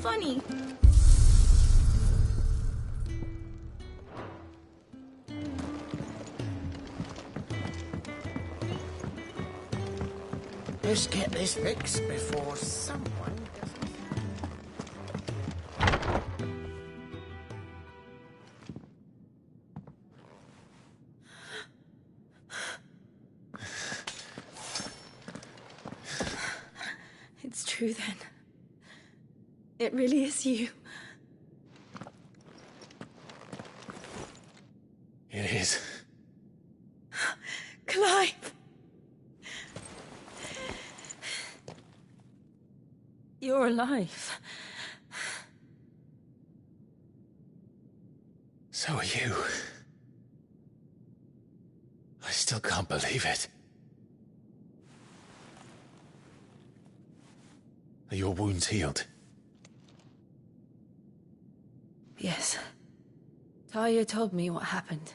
funny. Let's get this fixed before someone It's true then. It really is you. It is. Clive! You're alive. So are you. I still can't believe it. Are your wounds healed? Yes. Talia told me what happened.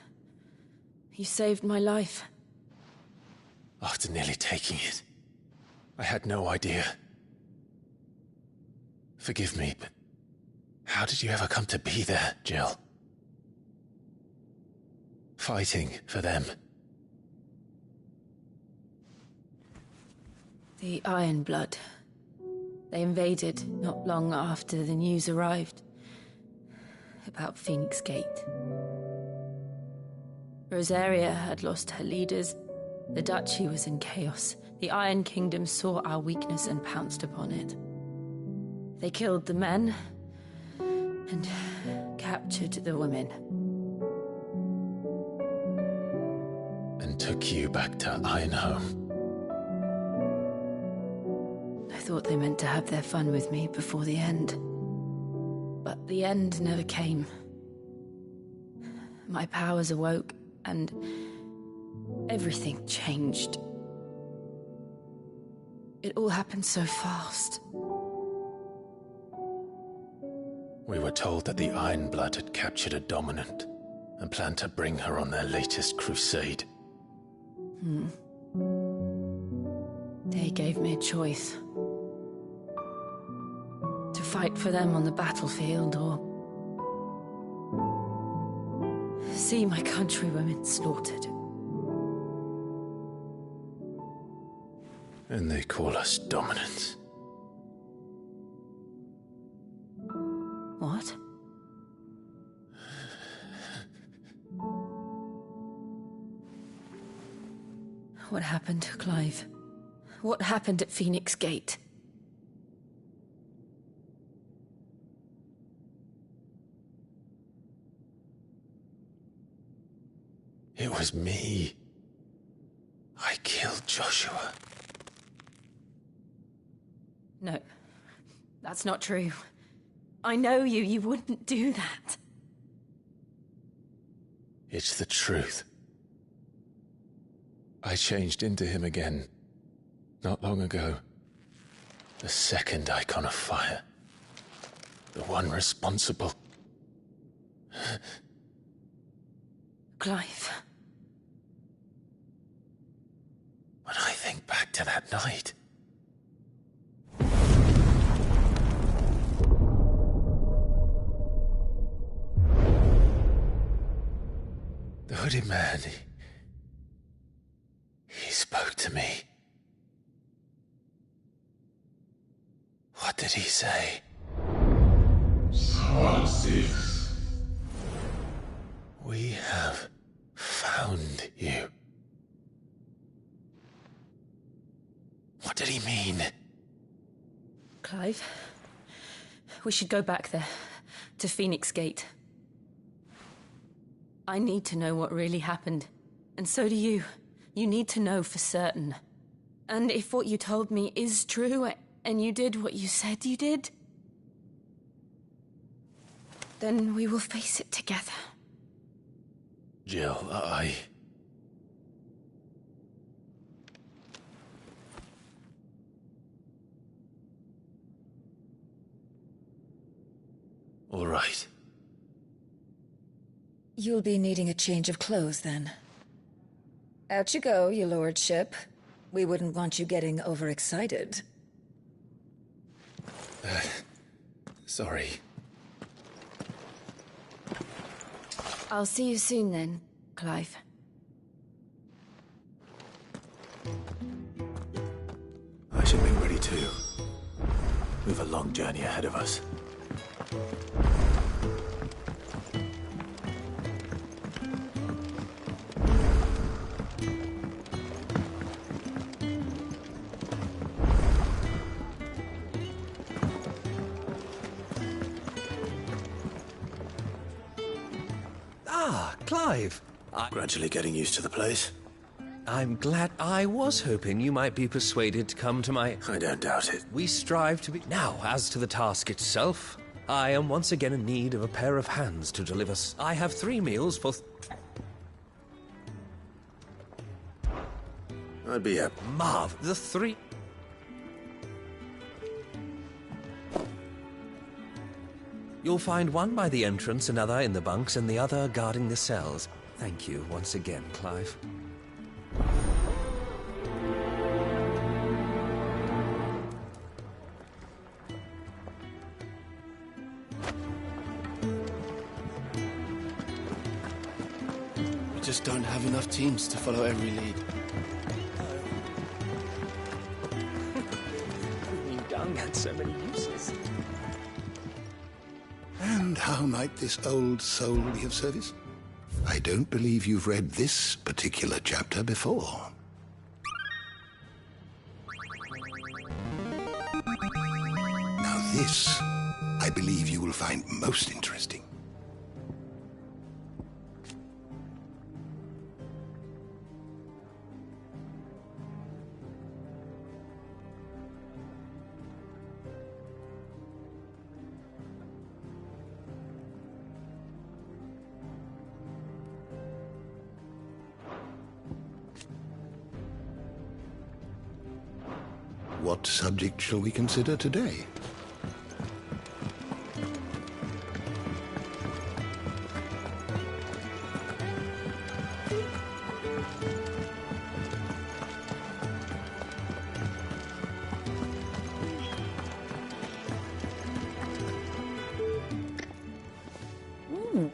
You saved my life. After nearly taking it, I had no idea. Forgive me, but how did you ever come to be there, Jill? Fighting for them. The Iron Blood. They invaded not long after the news arrived about Phoenix Gate. Rosaria had lost her leaders. The Duchy was in chaos. The Iron Kingdom saw our weakness and pounced upon it. They killed the men and captured the women. And took you back to Ironhome. I thought they meant to have their fun with me before the end. But the end never came. My powers awoke, and everything changed. It all happened so fast. We were told that the Iron Blood had captured a dominant and planned to bring her on their latest crusade. They gave me a choice. To fight for them on the battlefield, or see my countrywomen slaughtered. And they call us dominants. What? What happened, Clive? What happened at Phoenix Gate? It was me. I killed Joshua. No, that's not true. I know you. You wouldn't do that. It's the truth. I changed into him again, not long ago. The second icon of fire. The one responsible. Clive. When I think back to that night... The hooded man, he spoke to me. What did he say? Francis. We have found you. What did he mean? Clive, we should go back there, to Phoenix Gate. I need to know what really happened, and so do you. You need to know for certain. And if what you told me is true, and you did what you said you did, then we will face it together. Jill, All right. You'll be needing a change of clothes, then. Out you go, your lordship. We wouldn't want you getting overexcited. Sorry. I'll see you soon then, Clive. I should be ready too. We've a long journey ahead of us. Ah, Clive. Gradually getting used to the place. I'm glad. I was hoping you might be persuaded to come to my... I don't doubt it. We strive to be... Now, as to the task itself, I am once again in need of a pair of hands to deliver. I have 3 meals for... I'd be a... Marv, the 3... You'll find one by the entrance, another in the bunks, and the other guarding the cells. Thank you once again, Clive. We just don't have enough teams to follow every lead. Dung had so many uses. And how might this old soul be of service? I don't believe you've read this particular chapter before. Now this, I believe you will find most interesting. What subject shall we consider today?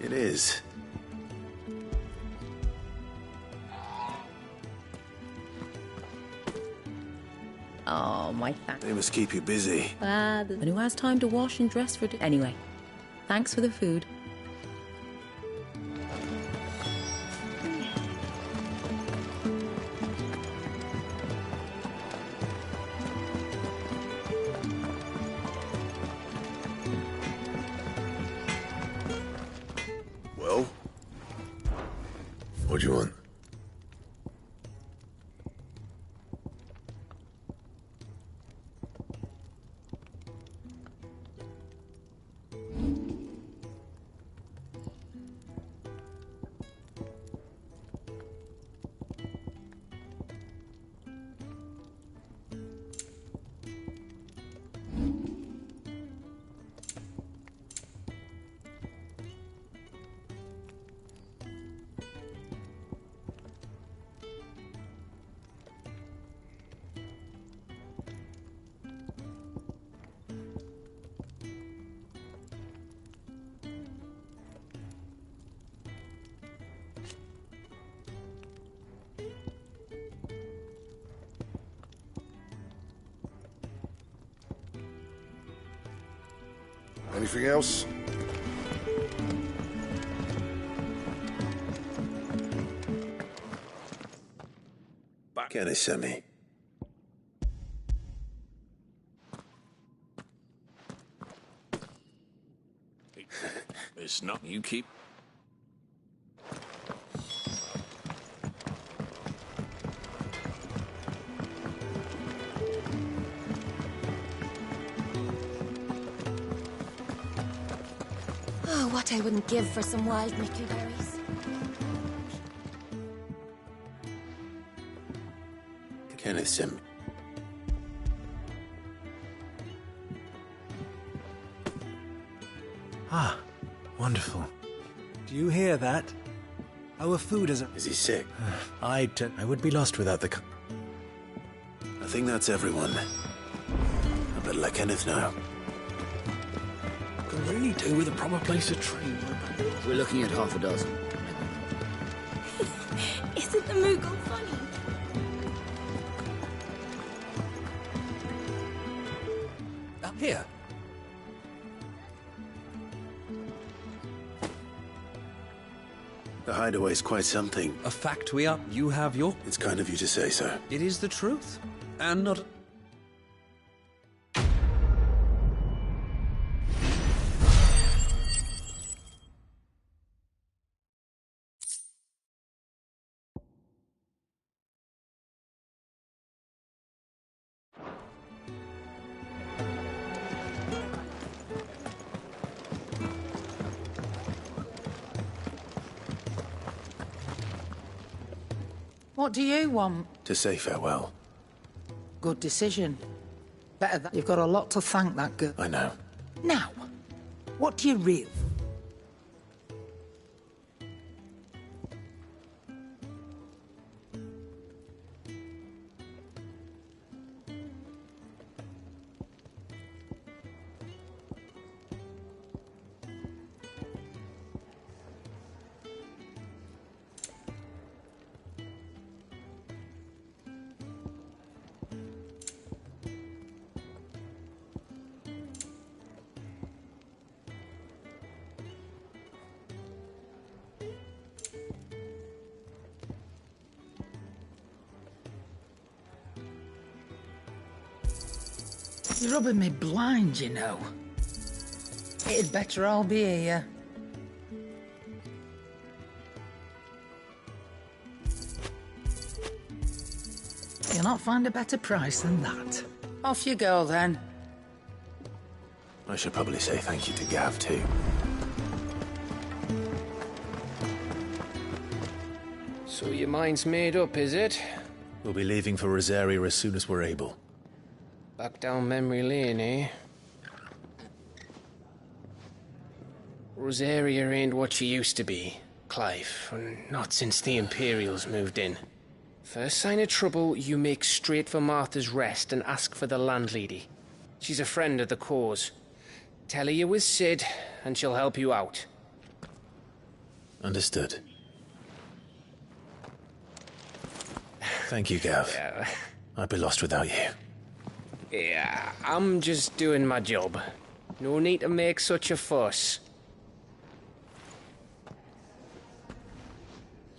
It is. Oh, my thanks. They must keep you busy. And who has time to wash and dress for... Anyway, thanks for the food. Well? What do you want? Anything else? Back at it, Semi. It's not you keep. Oh, what I wouldn't give for some wild mickleberries. Kenneth Sim. Ah, wonderful. Do you hear that? Our food isn't... Is he sick? I would be lost without the... I think that's everyone. I better let Kenneth know. only do with a proper place to train. We're looking at half a dozen. Isn't the Moogle funny? Up here. The hideaway's quite something. A factory up, you have your... It's kind of you to say so. It is the truth. And not... What do you want? To say farewell. Good decision. Better that. You've got a lot to thank that girl. I know. Now, what do you really... You're rubbing me blind, you know. It'd better all be here. You'll not find a better price than that. Off you go, then. I should probably say thank you to Gav, too. So your mind's made up, is it? We'll be leaving for Rosaria as soon as we're able. Back down memory lane, eh? Rosaria ain't what she used to be, Clive. Not since the Imperials moved in. First sign of trouble, you make straight for Martha's Rest and ask for the landlady. She's a friend of the cause. Tell her you was Sid, and she'll help you out. Understood. Thank you, Gav. Yeah. I'd be lost without you. Yeah, I'm just doing my job. No need to make such a fuss.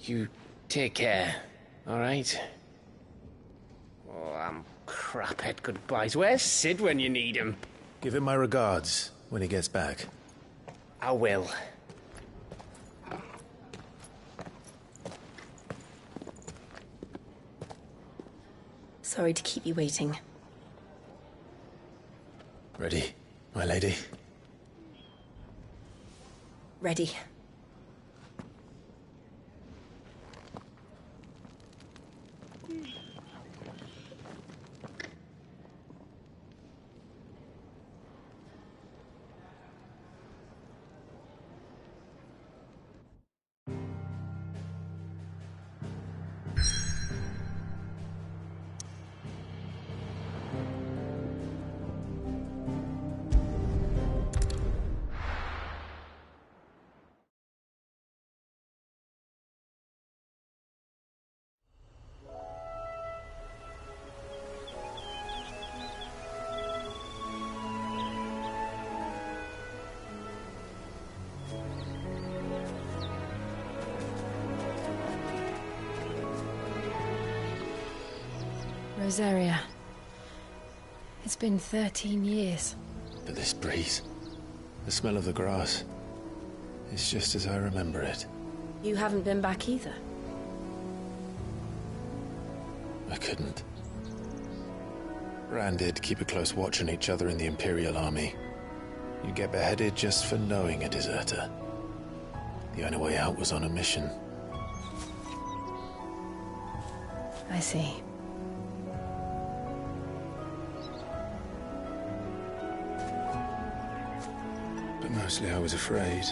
You take care, all right? Oh, I'm crap at goodbyes. Where's Sid when you need him? Give him my regards when he gets back. I will. Sorry to keep you waiting. Ready, my lady? Ready. Rosaria. It's been 13 years. But this breeze, the smell of the grass, it's just as I remember it. You haven't been back either. I couldn't. Rand did keep a close watch on each other in the Imperial Army. You get beheaded just for knowing a deserter. The only way out was on a mission. I see. But mostly I was afraid.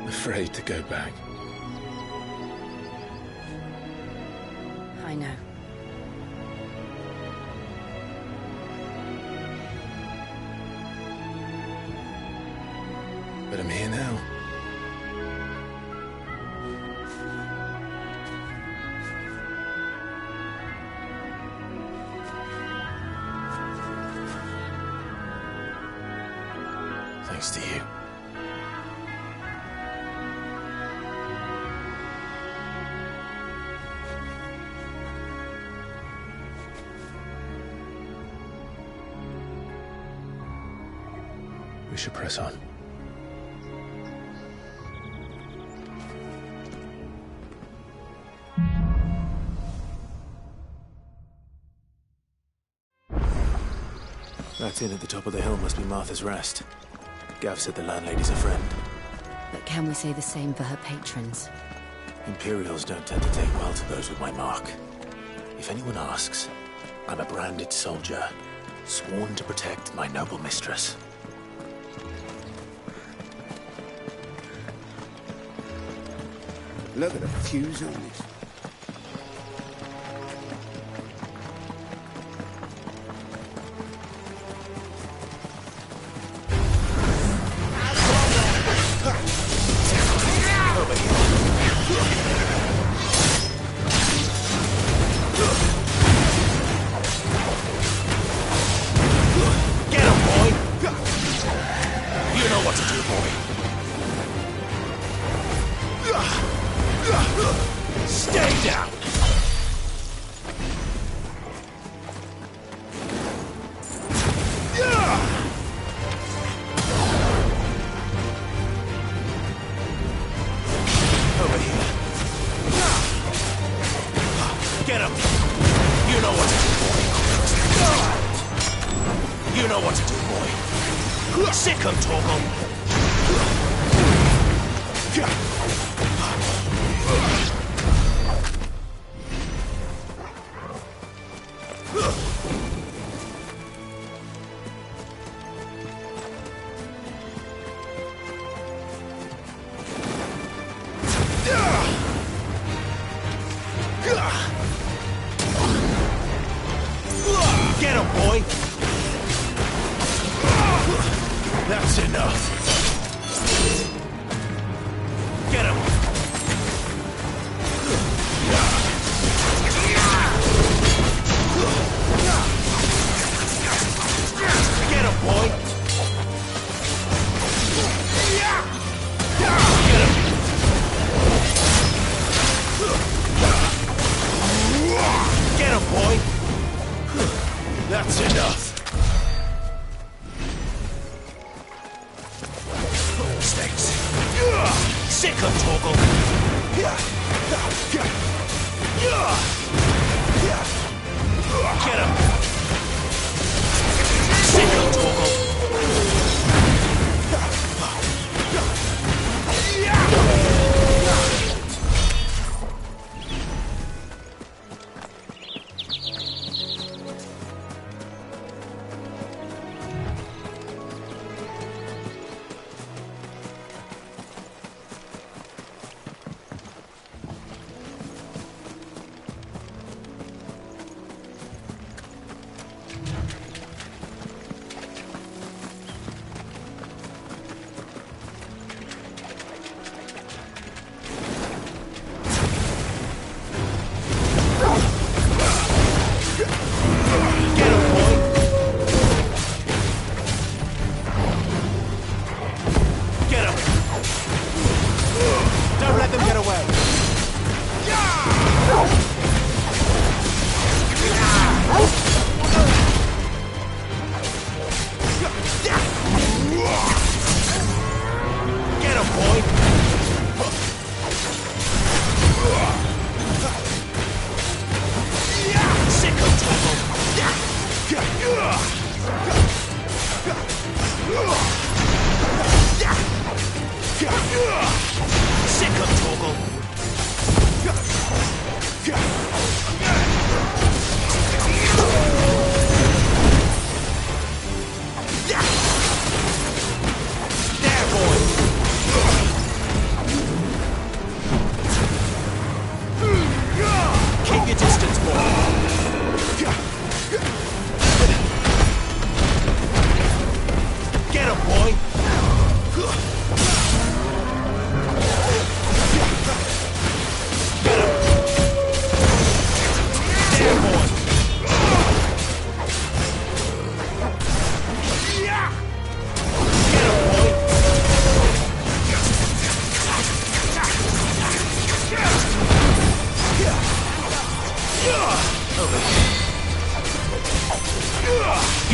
Afraid to go back. I know. But I'm here now. Thanks to you. We should press on. That inn at the top of the hill must be Martha's Rest. Gav said the landlady's a friend. But can we say the same for her patrons? Imperials don't tend to take well to those with my mark. If anyone asks, I'm a branded soldier, sworn to protect my noble mistress. Look at the fuse on this.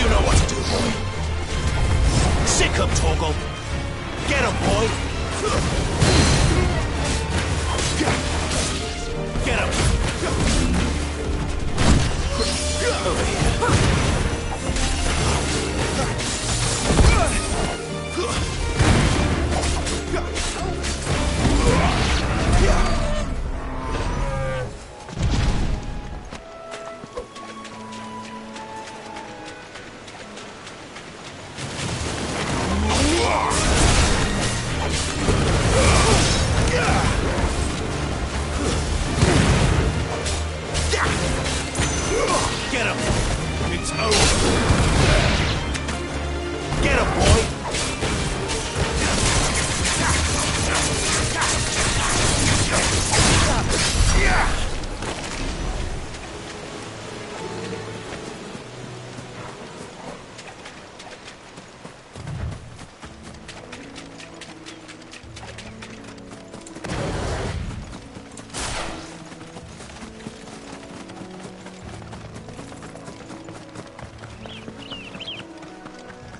You know what to do, boy. Sick him, Torgal. Get him, boy. Get him. Over here. Get him! It's over! Get him, boy!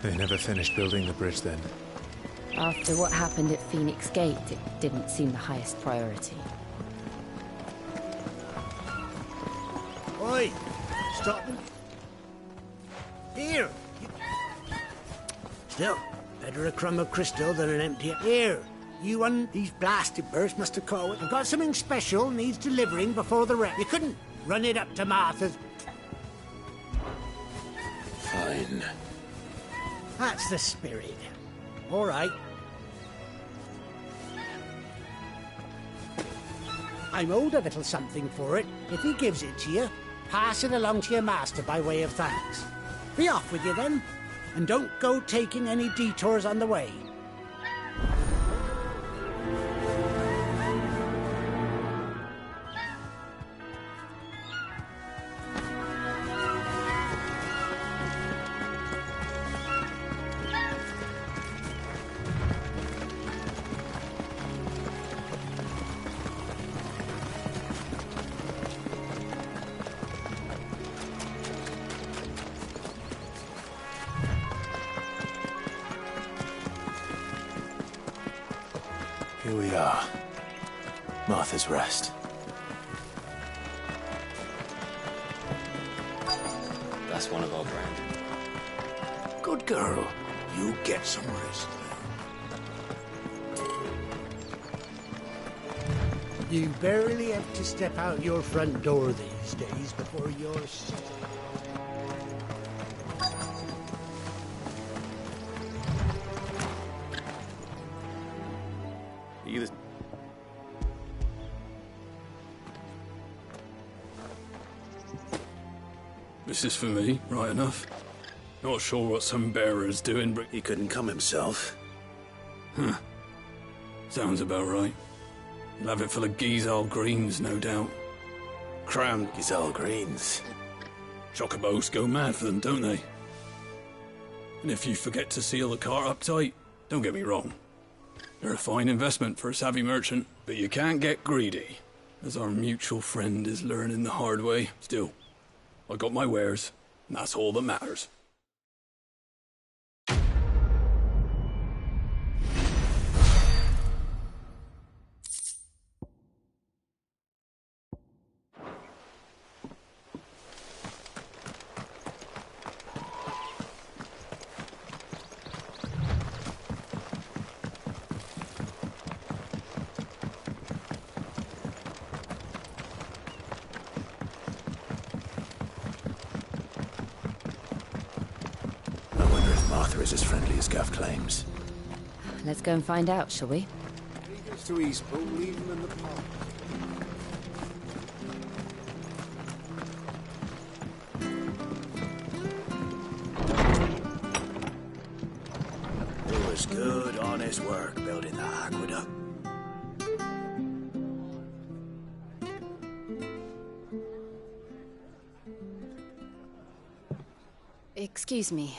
They never finished building the bridge then. After what happened at Phoenix Gate, it didn't seem the highest priority. Oi! Stop them. Here! Still, better a crumb of crystal than an empty... Here! You won these blasted birds must have called it. I've got something special needs delivering before the wreck. You couldn't run it up to Martha's... Fine. That's the spirit. All right. I'm owed a little something for it. If he gives it to you, pass it along to your master by way of thanks. Be off with you then, and don't go taking any detours on the way. Here we are. Martha's Rest. That's one of our brand. Good girl. You get some rest. You barely have to step out your front door these days before you're... This is for me, right enough. Not sure what some bearer's doing, but... He couldn't come himself. Huh. Sounds about right. He'll have it full of Gizal greens, no doubt. Crammed Gizal greens. Chocobos go mad for them, don't they? And if you forget to seal the cart up tight, don't get me wrong. They're a fine investment for a savvy merchant, but you can't get greedy, as our mutual friend is learning the hard way. Still, I got my wares, and that's all that matters. Is as friendly as Gav claims. Let's go and find out, shall we? He gets to Eastbourne, leave him in the park. It was good, honest work building that aqueduct. Excuse me.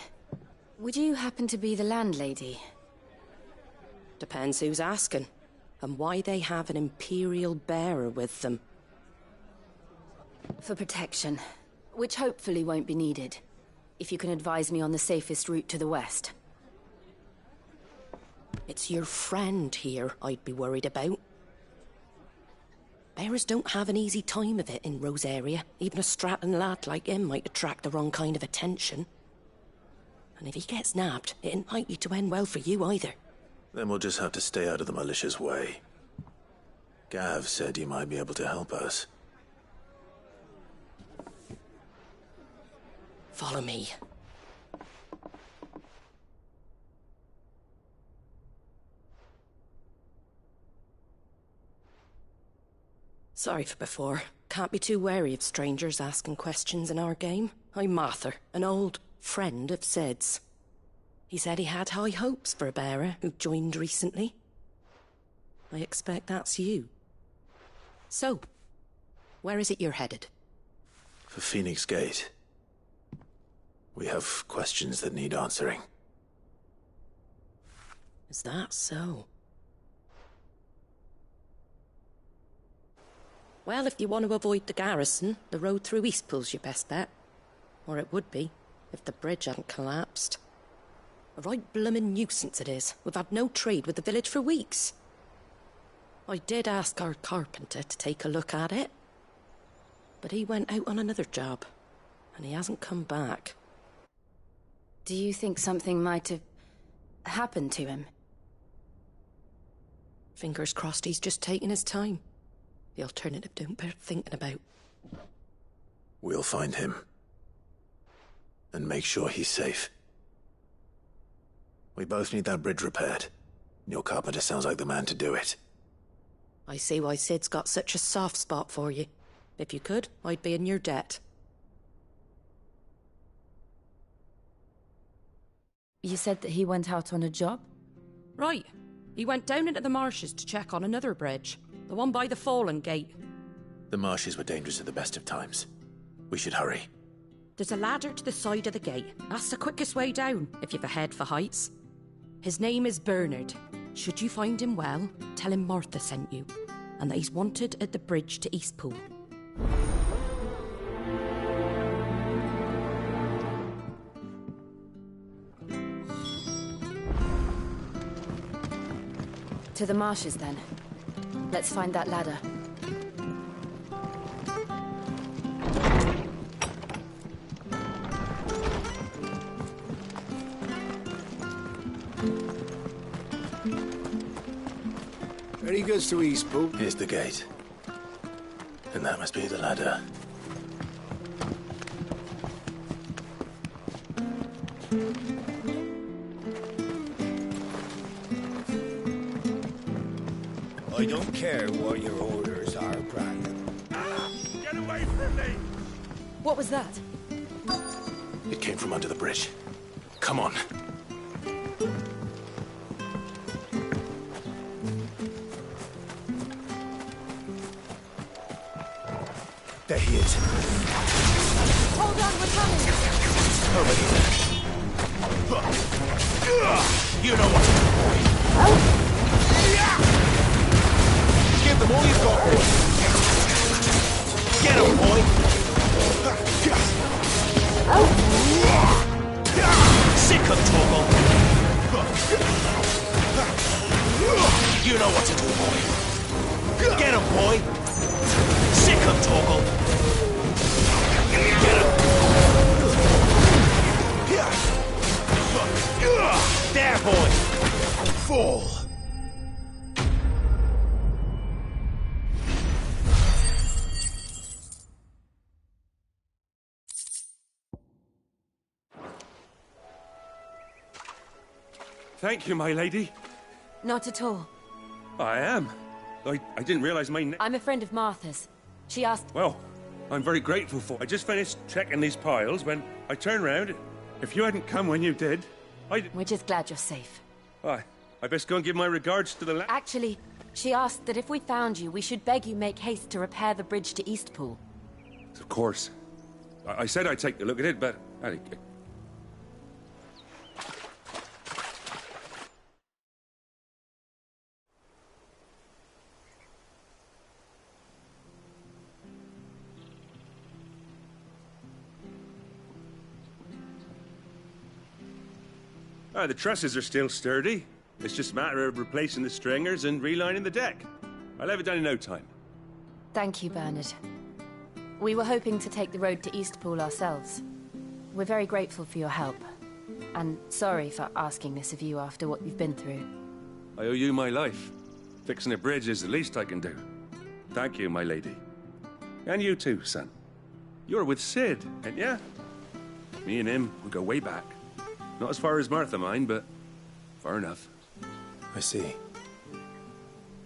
Would you happen to be the landlady? Depends who's asking, and why they have an Imperial bearer with them. For protection, which hopefully won't be needed. if you can advise me on the safest route to the west. It's your friend here I'd be worried about. Bearers don't have an easy time of it in Rose area. Even a Stratton lad like him might attract the wrong kind of attention. And if he gets nabbed, it ain't likely to end well for you either. Then we'll just have to stay out of the malicious way. Gav said you might be able to help us. Follow me. Sorry for before. Can't be too wary of strangers asking questions in our game. I'm Martha, an old friend of Sid's. He said he had high hopes for a bearer who joined recently. I expect that's you. So, where is it you're headed? For Phoenix Gate. We have questions that need answering. Is that so? Well, if you want to avoid the garrison, the road through Eastpool's your best bet. Or it would be, if the bridge hadn't collapsed. A right bloomin' nuisance it is. We've had no trade with the village for weeks. I did ask our carpenter to take a look at it. But he went out on another job, and he hasn't come back. Do you think something might have happened to him? Fingers crossed he's just taking his time. The alternative don't bear thinking about. We'll find him. And make sure he's safe. We both need that bridge repaired. Your carpenter sounds like the man to do it. I see why Sid's got such a soft spot for you. If you could, I'd be in your debt. You said that he went out on a job? Right. He went down into the marshes to check on another bridge. The one by the Fallen Gate. The marshes were dangerous at the best of times. We should hurry. There's a ladder to the side of the gate. That's the quickest way down, if you've a head for heights. His name is Bernard. Should you find him well, tell him Martha sent you, and that he's wanted at the bridge to Eastpool. To the marshes, then. Let's find that ladder. Ready goes to Eastpool. Here's the gate. And that must be the ladder. I don't care what your orders are, Brandon. Get away from me! What was that? It came from under the bridge. Come on. There he is. Hold on, we're coming! Over here. You know what? Give them all you've got, boy. Get him, boy. Sick of Torgal. You know what to do, boy. Get him, boy. Sick of Torgal. Get him. There, boy. Fall. Thank you, my lady. Not at all. I am. I didn't realize my name. I'm a friend of Martha's. She asked... Well, I'm very grateful for it. I just finished checking these piles when I turned round. If you hadn't come when you did, We're just glad you're safe. I best go and give my regards to the Actually, she asked that if we found you, we should beg you make haste to repair the bridge to Eastpool. Of course. I said I'd take a look at it, but... The trusses are still sturdy. It's just a matter of replacing the stringers and relining the deck. I'll have it done in no time. Thank you, Bernard. We were hoping to take the road to Eastpool ourselves. We're very grateful for your help. And sorry for asking this of you after what you've been through. I owe you my life. Fixing a bridge is the least I can do. Thank you, my lady. And you too, son. You're with Sid, ain't ya? Me and him, we go way back. Not as far as Martha, mind, but far enough. I see.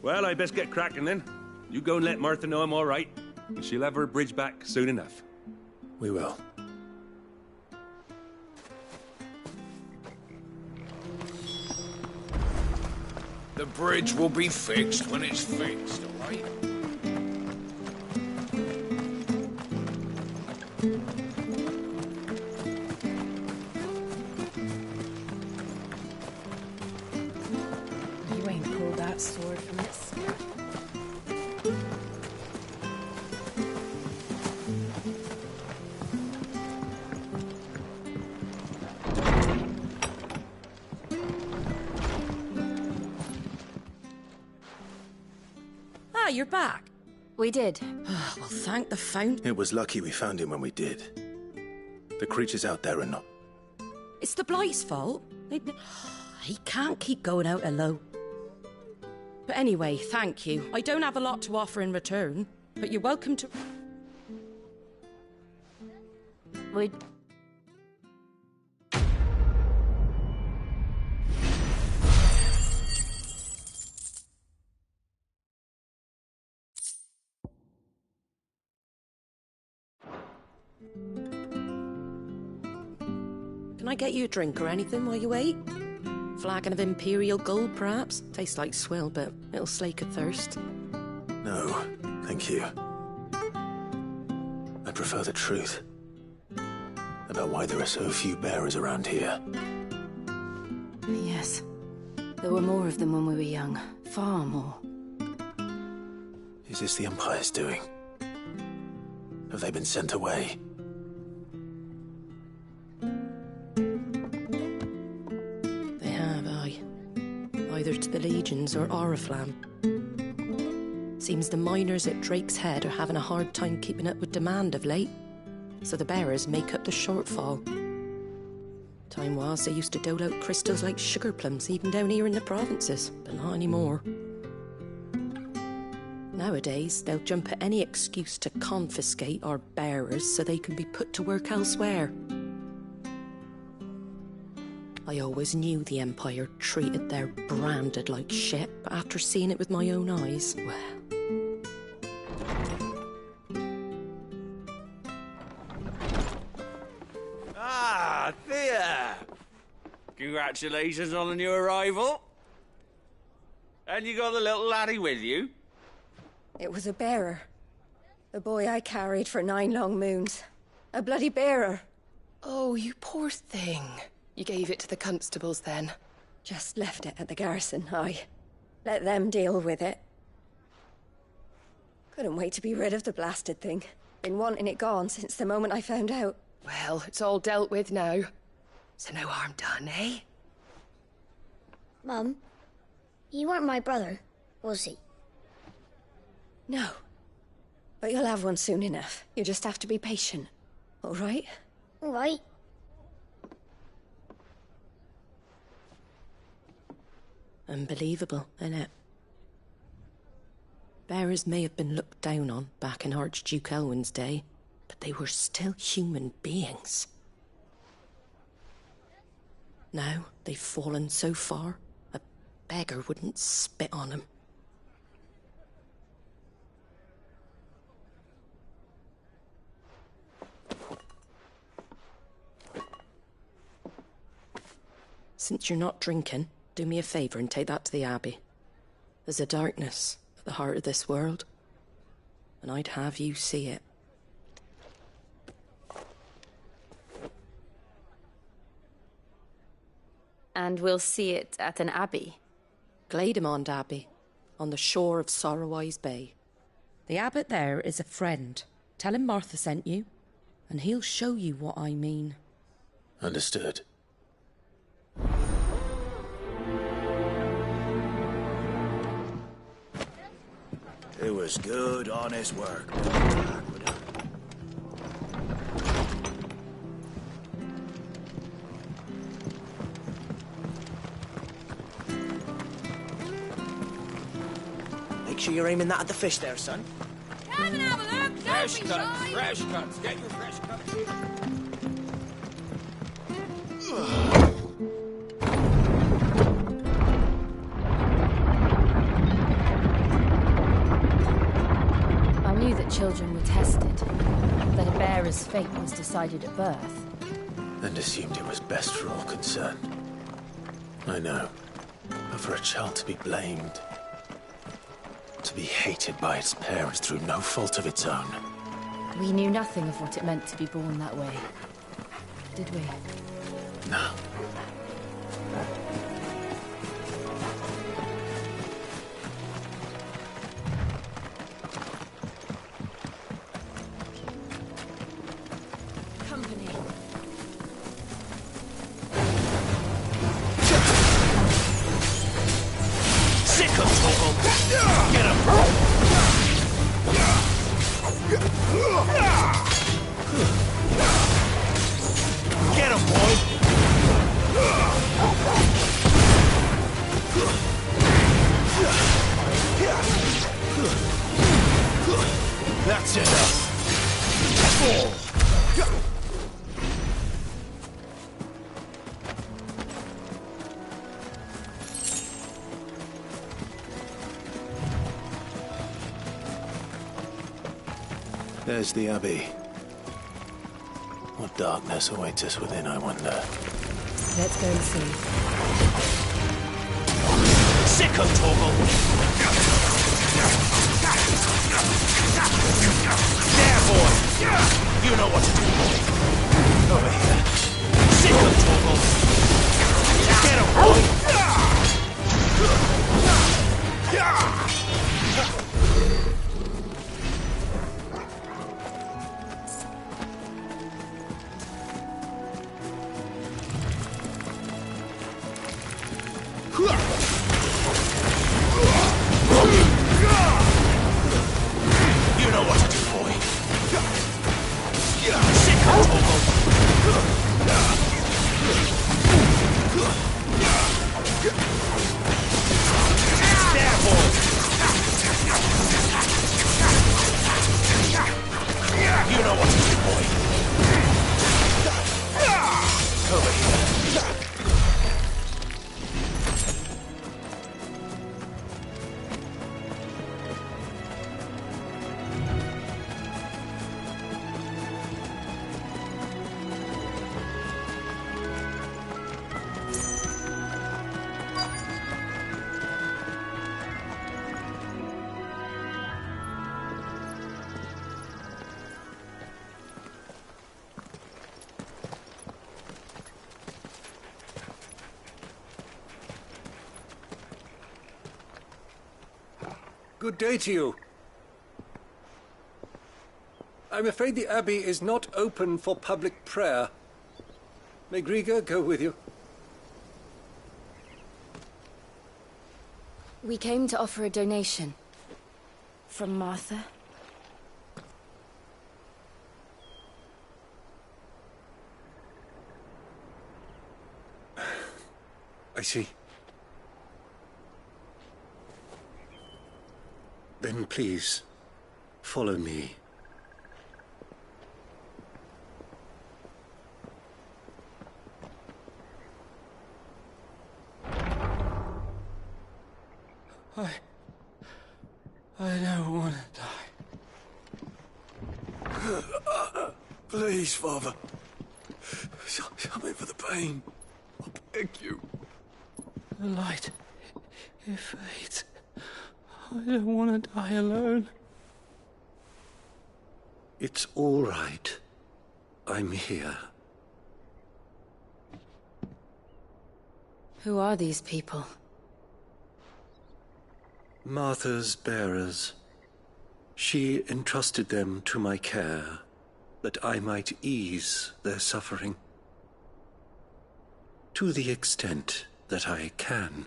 Well, I best get cracking then. You go and let Martha know I'm all right, and she'll have her bridge back soon enough. We will. The bridge will be fixed when it's fixed, all right? You ain't pulled that sword from its scabbard. Ah, you're back. We did. Well, thank the fountain. It was lucky we found him when we did. The creatures out there are not... It's the Blight's fault. He can't keep going out alone. But anyway, thank you. I don't have a lot to offer in return, but you're welcome to... We... Can I get you a drink or anything while you wait? Flagon of Imperial Gold, perhaps? Tastes like swill, but it'll slake a thirst. No, thank you. I prefer the truth. About why there are so few bearers around here. Yes. There were more of them when we were young. Far more. Is this the Empire's doing? Have they been sent away? They have, aye. Either to the Legions or Oriflamme. Seems the miners at Drake's Head are having a hard time keeping up with demand of late, so the bearers make up the shortfall. Time was they used to dole out crystals like sugar plums even down here in the provinces, but not anymore. Nowadays, they'll jump at any excuse to confiscate our bearers so they can be put to work elsewhere. I always knew the Empire treated their branded like shit, but after seeing it with my own eyes, well... Ah, Thea! Congratulations on the new arrival. And you got the little laddie with you? It was a bearer. The boy I carried for 9 long moons. A bloody bearer. Oh, you poor thing. You gave it to the constables then? Just left it at the garrison, aye. Let them deal with it. Couldn't wait to be rid of the blasted thing. Been wanting it gone since the moment I found out. Well, it's all dealt with now. So no harm done, eh? Mum, you weren't my brother, was he? No. But you'll have one soon enough. You just have to be patient. All right? All right. Unbelievable, innit? Bearers may have been looked down on back in Archduke Elwin's day, but they were still human beings. Now they've fallen so far, a beggar wouldn't spit on them. Since you're not drinking, do me a favour and take that to the Abbey. There's a darkness at the heart of this world, and I'd have you see it. And we'll see it at an abbey? Glademond Abbey, on the shore of Sorrowwise Bay. The abbot there is a friend. Tell him Martha sent you, and he'll show you what I mean. Understood. was good, honest work. Make sure you're aiming that at the fish there, son. Come and have a look. Fresh cuts, fresh cuts. Get your fresh cuts. I knew that children were tested, that a bearer's fate was decided at birth. And assumed it was best for all concerned. I know. But for a child to be blamed, to be hated by its parents through no fault of its own. We knew nothing of what it meant to be born that way, did we? No. Company. Sick of Togo! Get him! Get him, boy! That's enough. There's the Abbey. What darkness awaits us within, I wonder. Let's go and see. Sick of Torgal! There, boy! You know what to do, boy. Over here. Sick of Torgal! Get him, boy! You know what to do, boy. Sick of Torgal! There, boy! You know what to do, boy. Over here. Good day to you. I'm afraid the Abbey is not open for public prayer. May Griga go with you? We came to offer a donation. From Martha. I see. Then please, follow me. I don't want to die. Please, Father. Show me for the pain. I beg you. The light, it fades. I don't want to die alone. It's all right. I'm here. Who are these people? Martha's bearers. She entrusted them to my care, that I might ease their suffering. To the extent that I can.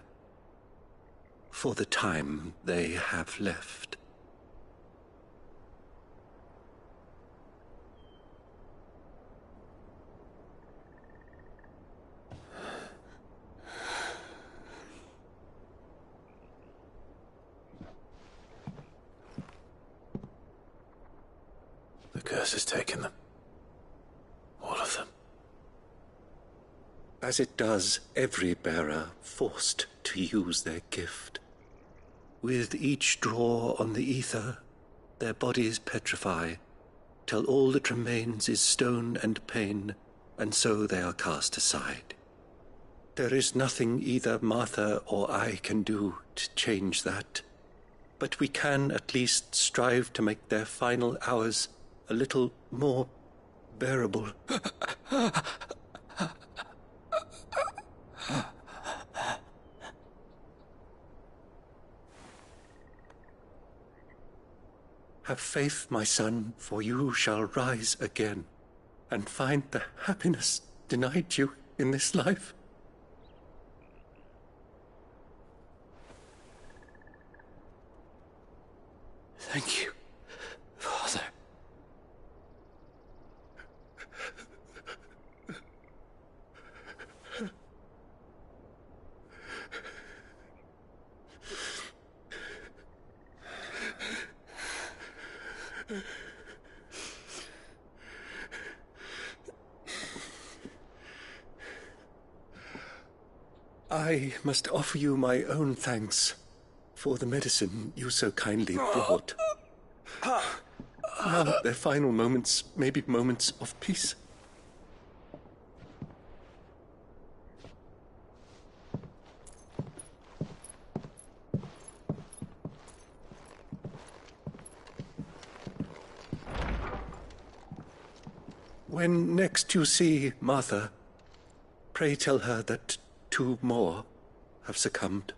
For the time they have left. curse has taken them. All of them. As it does every bearer forced to use their gift. With each draw on the ether, their bodies petrify, till all that remains is stone and pain, and so they are cast aside. There is nothing either Martha or I can do to change that, but we can at least strive to make their final hours a little more bearable. Have faith, my son, for you shall rise again and find the happiness denied you in this life. Thank you, Father. I must offer you my own thanks for the medicine you so kindly brought. Now their final moments may be moments of peace. When next you see Martha, pray tell her that 2 more have succumbed.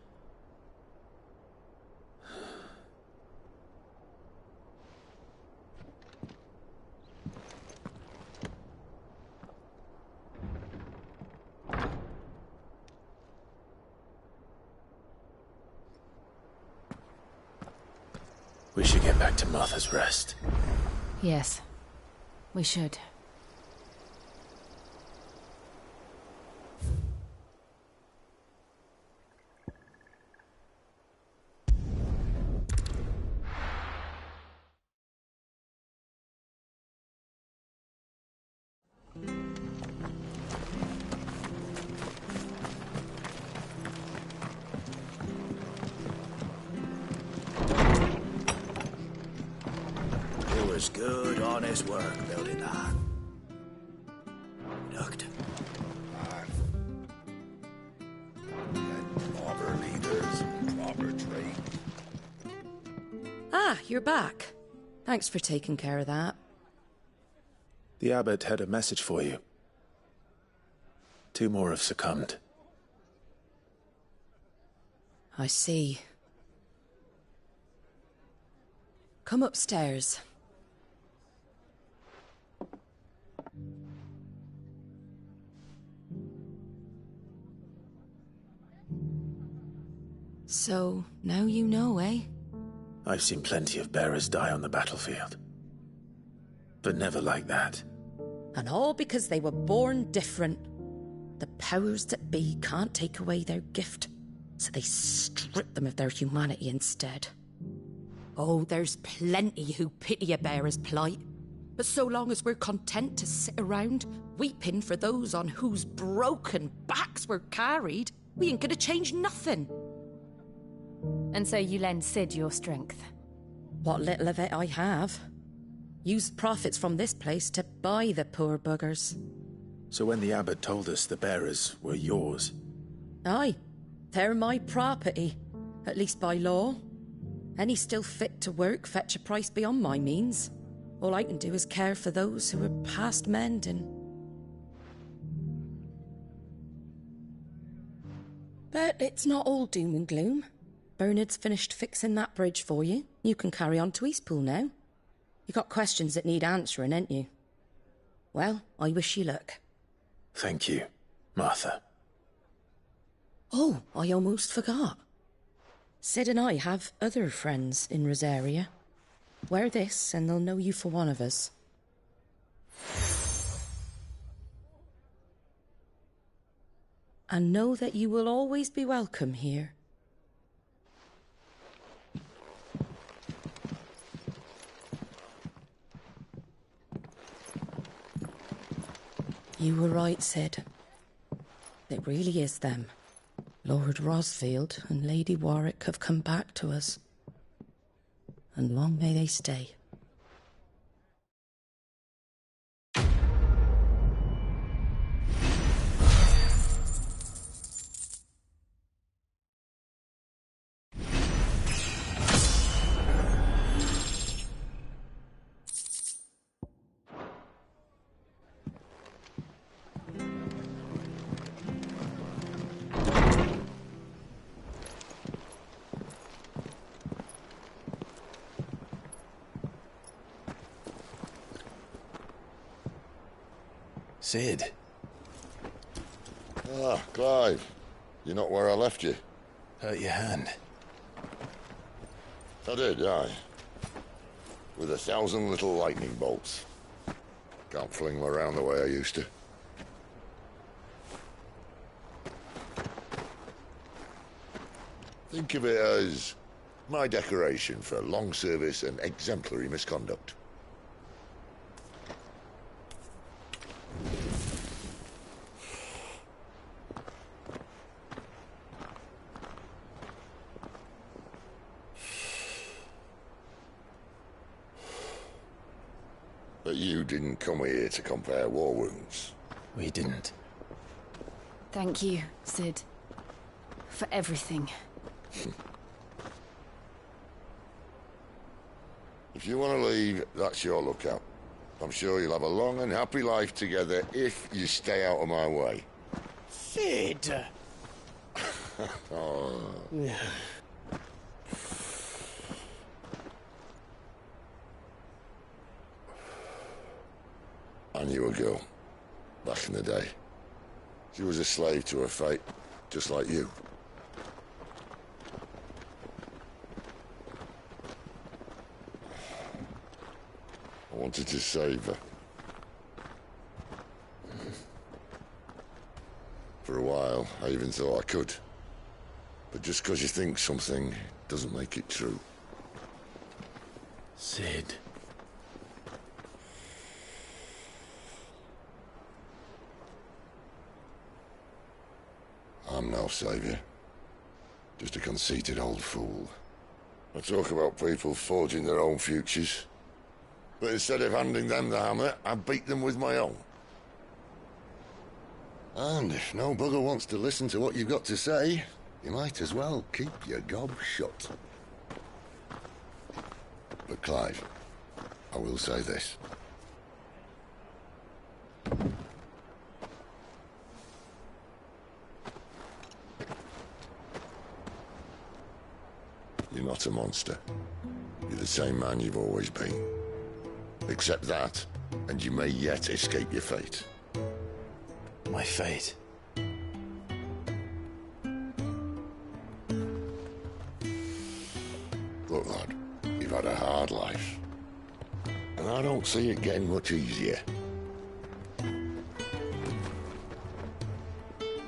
We should get back to Martha's Rest. Yes, we should. It was good, honest work building that. Ducked. Proper leaders, proper trade. Ah, you're back. Thanks for taking care of that. The abbot had a message for you. 2 more have succumbed. I see. Come upstairs. So, now you know, eh? I've seen plenty of bearers die on the battlefield. But never like that. And all because they were born different. The powers that be can't take away their gift, so they strip them of their humanity instead. Oh, there's plenty who pity a bearer's plight. But so long as we're content to sit around, weeping for those on whose broken backs we're carried, we ain't gonna change nothing. And so you lend Sid your strength? What little of it I have. Use profits from this place to buy the poor buggers. So when the abbot told us the bearers were yours... Aye, they're my property, at least by law. Any still fit to work fetch a price beyond my means. All I can do is care for those who are past mending. But it's not all doom and gloom. Bernard's finished fixing that bridge for you. You can carry on to Eastpool now. You got questions that need answering, ain't you? Well, I wish you luck. Thank you, Martha. Oh, I almost forgot. Sid and I have other friends in Rosaria. Wear this and they'll know you for one of us. And know that you will always be welcome here. You were right, Sid. It really is them. Lord Rosfield and Lady Warwick have come back to us. And long may they stay. Sid. Ah, Clive. You're not where I left you. Hurt your hand. I did, aye. With 1,000 little lightning bolts. Can't fling them around the way I used to. Think of it as my decoration for long service and exemplary misconduct. But you didn't come here to compare war wounds. We didn't. Thank you, Sid. For everything. If you want to leave, that's your lookout. I'm sure you'll have a long and happy life together if you stay out of my way. Sid! Oh. I knew a girl, back in the day. She was a slave to her fate, just like you. I wanted to save her. For a while, I even thought I could. But just because you think something doesn't make it true. Sid. I'm no savior. Just a conceited old fool. I talk about people forging their own futures. But instead of handing them the hammer, I beat them with my own. And if no bugger wants to listen to what you've got to say, you might as well keep your gob shut. But Clive, I will say this. You're not a monster. You're the same man you've always been. Accept that, and you may yet escape your fate. My fate? Look, lad, you've had a hard life. And I don't see it getting much easier. You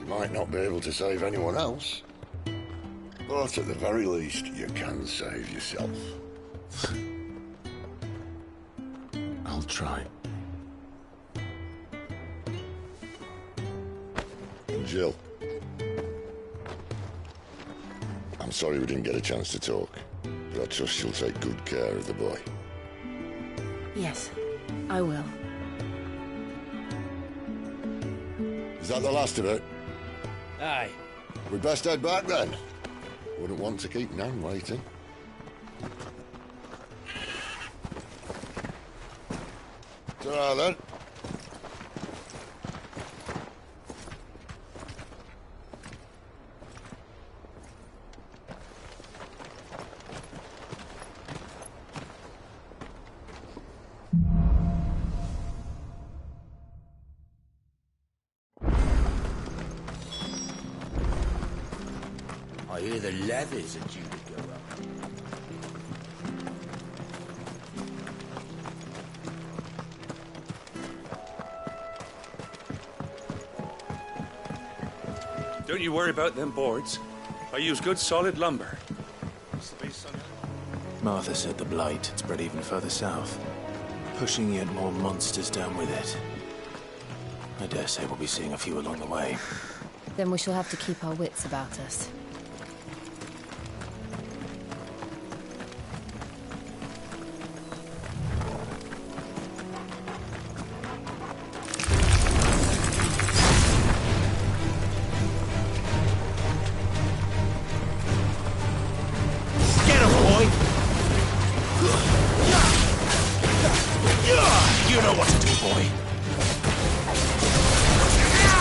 might not be able to save anyone else, but at the very least, you can save yourself. I'll try. Jill. I'm sorry we didn't get a chance to talk, but I trust you'll take good care of the boy. Yes, I will. Is that the last of it? Aye. We'd best head back then. Wouldn't want to keep Nan waiting. Ta-ra then. I hear the levies are due to go up. Don't you worry about them boards. I use good solid lumber. Martha said the blight had spread even further south, pushing yet more monsters down with it. I dare say we'll be seeing a few along the way. Then we shall have to keep our wits about us. Get him, boy! You know what to do, boy.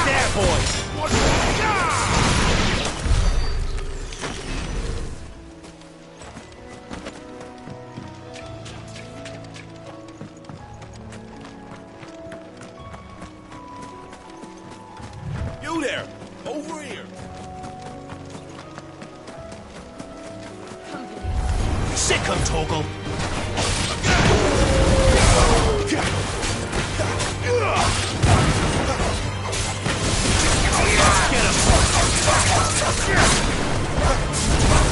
There, boy! You there! Over here! Sick him, Torgal!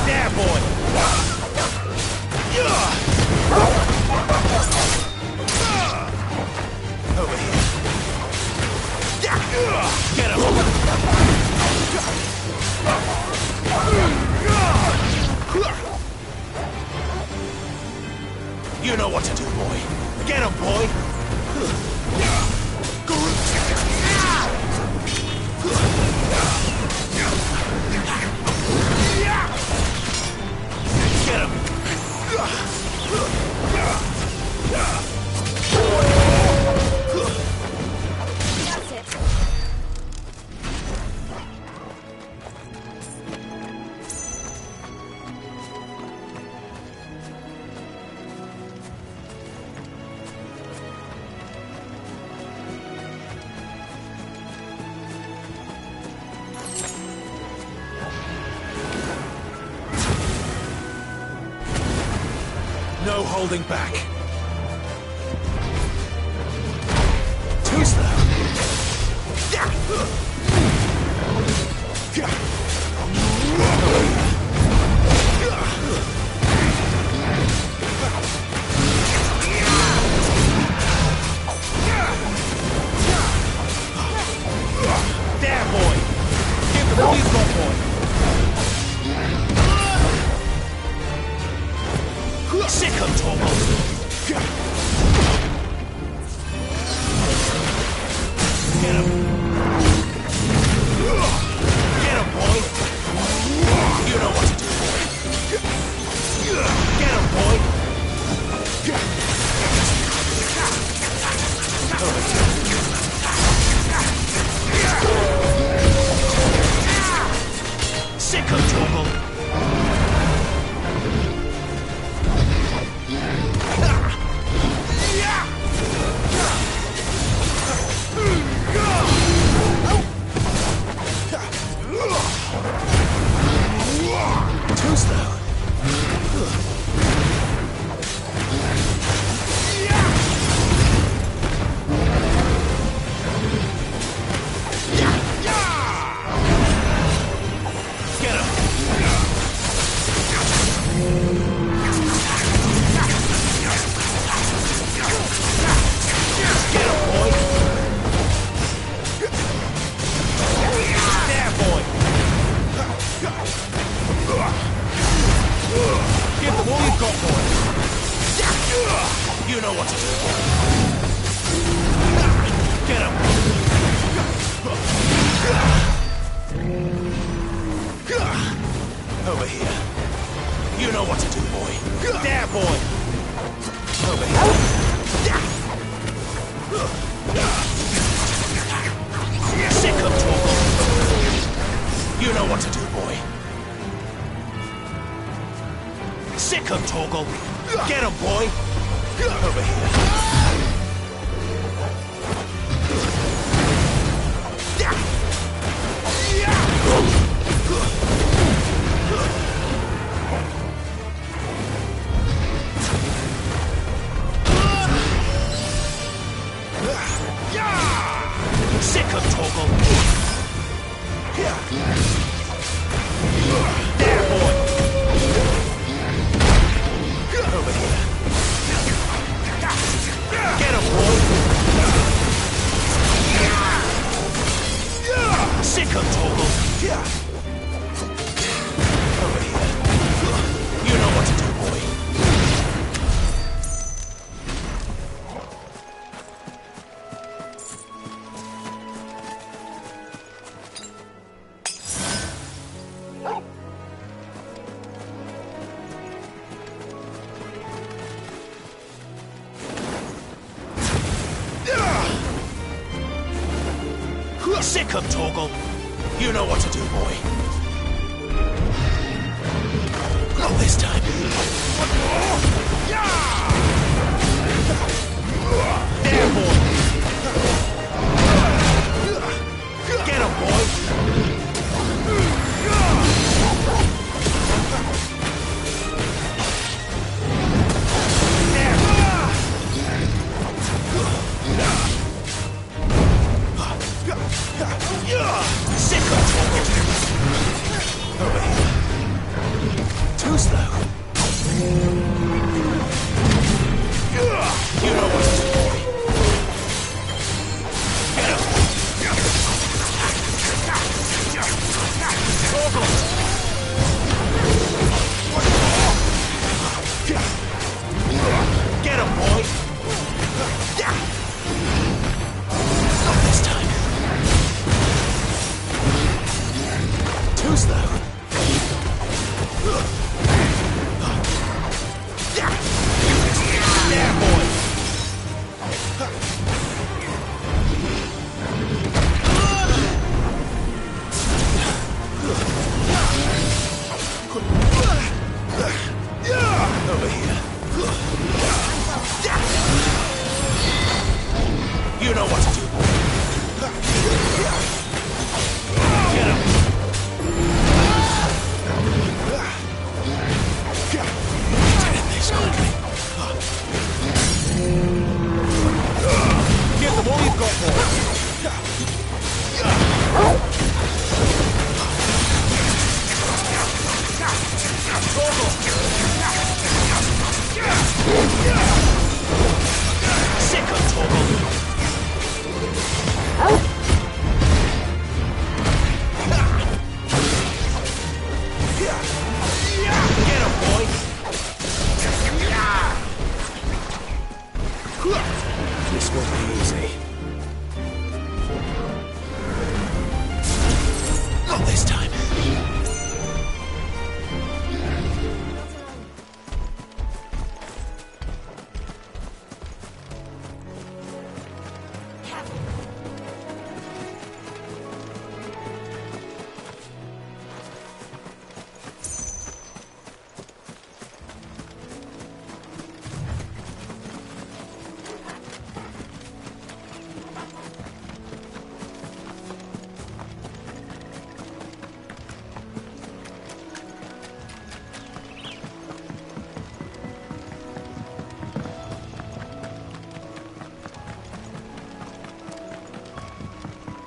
There, boy! Over here. Get him! You know what to do, boy. Get him, boy! Get him! That's it. No holding back. Too slow. There, boy. Give them all you've got, boy. Sick him, Torgal. Get him. Get him, boy. You know what to do, boy. Get him, boy. Sick him, Torgal. Too slow. Get him. Get him, boy. There, boy. Give them all you've got, boy. You know what to do. Get him. Over here. You know what to do, boy. There, boy. Over here. Sick him, Torgal. You know what to do, boy. Sick him, Torgal. Get him, boy. Over here. Sick him, Torgal. There, boy. Over here. Get him, boy. Sick of Torgal. Over here. You know what to do, boy. Sick of Torgal. You know what to do, boy. Not this time. There, boy. Get him, boy. Sick of Torgal. Over here. Too slow. You know what to do, boy. Get him. Torgal. Get him, boy. Not this time. Too slow. There, boy. Over here. You know what to do, boy. Get him. Give them all you've got, boy. Sick of Torgal. Get him, boy. This won't be easy. Not this time.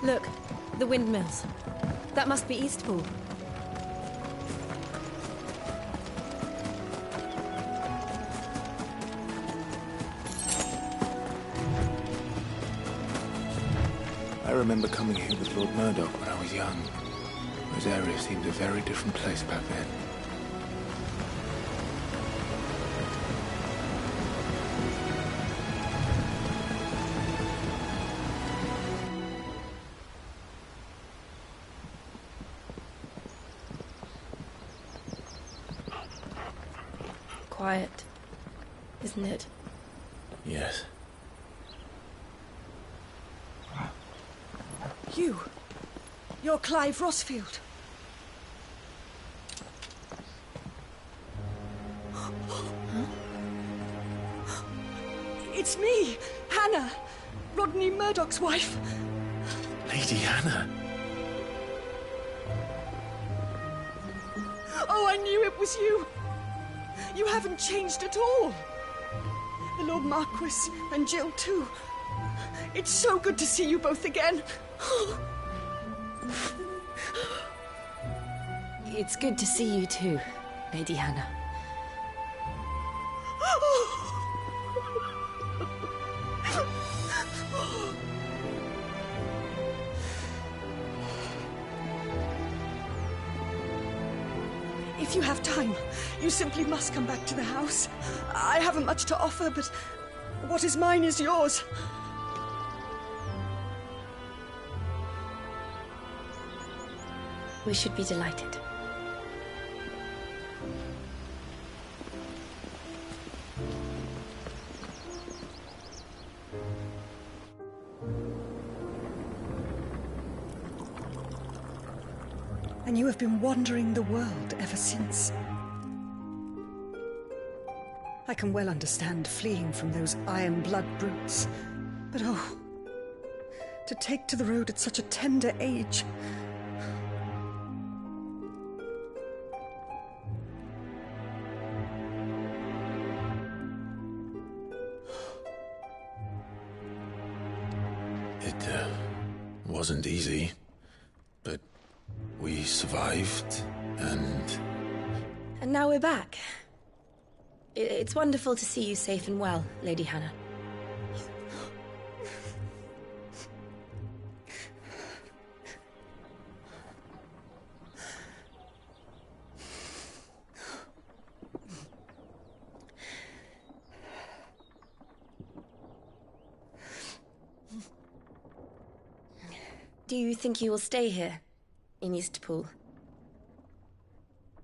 Look, the windmills. That must be Eastpool. I remember coming here with Lord Murdoch when I was young. Those areas seemed a very different place back then. Quiet, isn't it? Yes. You're Clive Rossfield. It's me, Hannah, Rodney Murdoch's wife. Lady Hannah. Oh, I knew it was you. You haven't changed at all. The Lord Marquis and Jill too. It's so good to see you both again. It's good to see you too, Lady Hannah. If you have time, you simply must come back to the house. I haven't much to offer, but what is mine is yours. We should be delighted. And you have been wandering the world ever since. I can well understand fleeing from those iron blood brutes. But oh, to take to the road at such a tender age. It wasn't easy, but we survived, and... And now we're back. It's wonderful to see you safe and well, Lady Hannah. Do you think you will stay here, in Eastpool?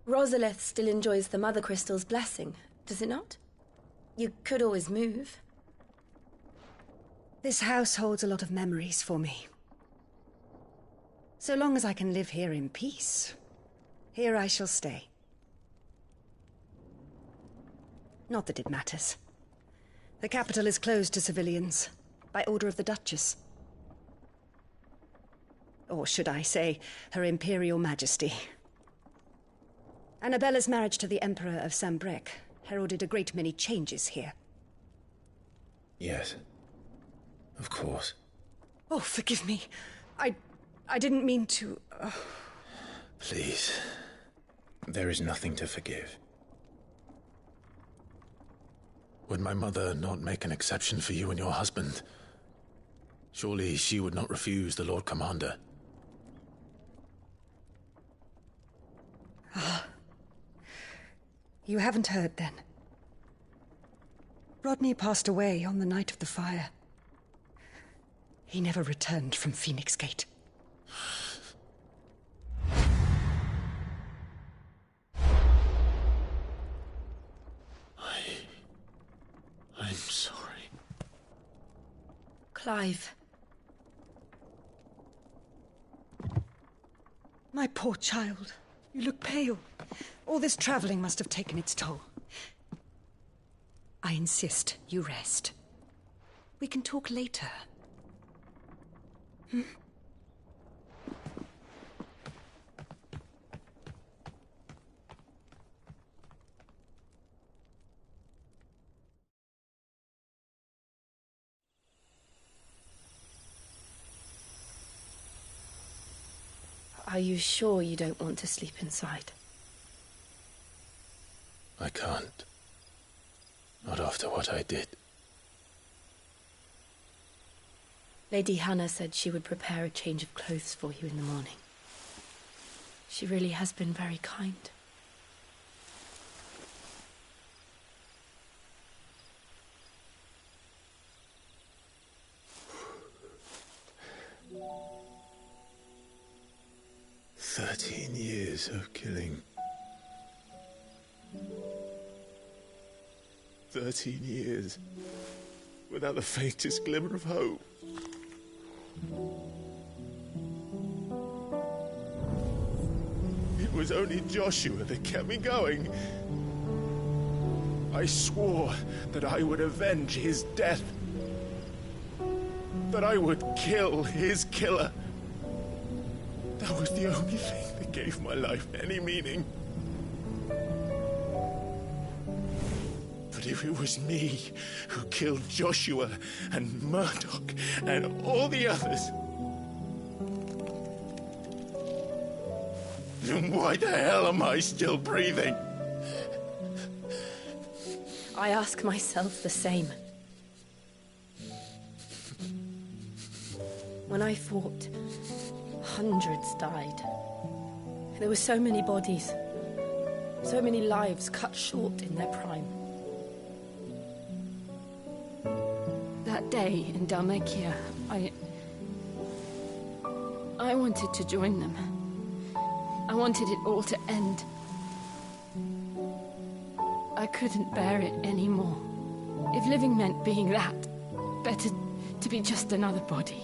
Rosalith still enjoys the Mother Crystal's blessing, does it not? You could always move. This house holds a lot of memories for me. So long as I can live here in peace, here I shall stay. Not that it matters. The capital is closed to civilians, by order of the Duchess. Or should I say, Her Imperial Majesty. Annabella's marriage to the Emperor of Sambrec heralded a great many changes here. Yes. Of course. Oh, forgive me. I didn't mean to... Please. There is nothing to forgive. Would my mother not make an exception for you and your husband? Surely she would not refuse the Lord Commander. Ah. You haven't heard, then. Rodney passed away on the night of the fire. He never returned from Phoenix Gate. I'm sorry. Clive. My poor child. You look pale. All this traveling must have taken its toll. I insist you rest. We can talk later. Hmm? Are you sure you don't want to sleep inside? I can't. Not after what I did. Lady Hannah said she would prepare a change of clothes for you in the morning. She really has been very kind. Years of killing. 13 years without the faintest glimmer of hope. It was only Joshua that kept me going. I swore that I would avenge his death. That I would kill his killer. That was the only thing that gave my life any meaning. But if it was me who killed Joshua and Murdoch and all the others, then why the hell am I still breathing? I ask myself the same. When I fought, hundreds died. There were so many bodies. So many lives cut short in their prime. That day in Dalmekia, I wanted to join them. I wanted it all to end. I couldn't bear it anymore. If living meant being that, better to be just another body.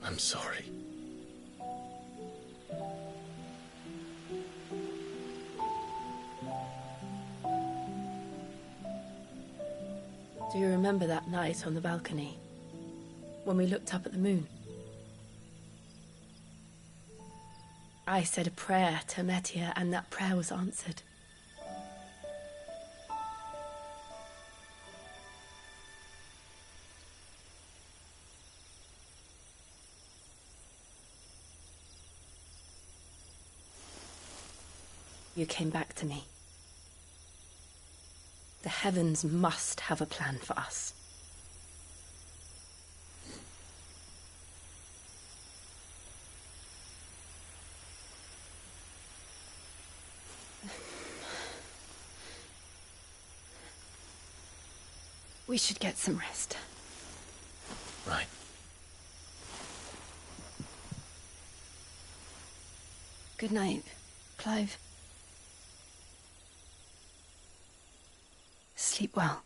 I'm sorry. Do you remember that night on the balcony? When we looked up at the moon? I said a prayer to Metia, and that prayer was answered. You came back to me. The heavens must have a plan for us. We should get some rest. Right. Good night, Clive. Sleep well.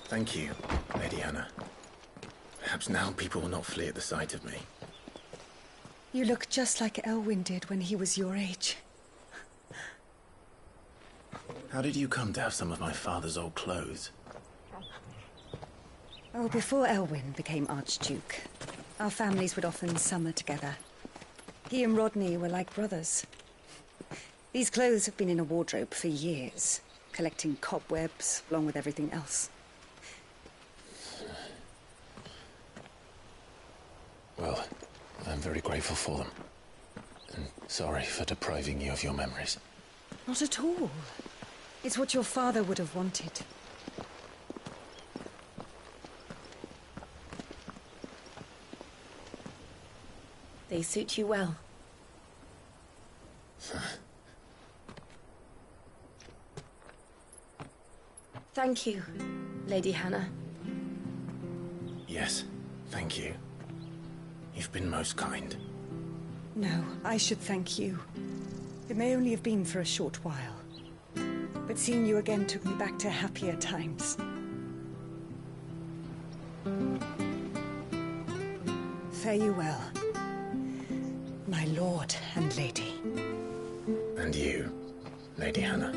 Thank you, Lady Hannah. Perhaps now people will not flee at the sight of me. You look just like Elwyn did when he was your age. How did you come to have some of my father's old clothes? Oh, before Elwyn became Archduke, our families would often summer together. He and Rodney were like brothers. These clothes have been in a wardrobe for years, collecting cobwebs along with everything else. Well, I'm very grateful for them. And sorry for depriving you of your memories. Not at all. It's what your father would have wanted. They suit you well. Thank you, Lady Hannah. Yes, thank you. You've been most kind. No, I should thank you. It may only have been for a short while, but seeing you again took me back to happier times. Fare you well, my lord and lady. And you, Lady Hannah.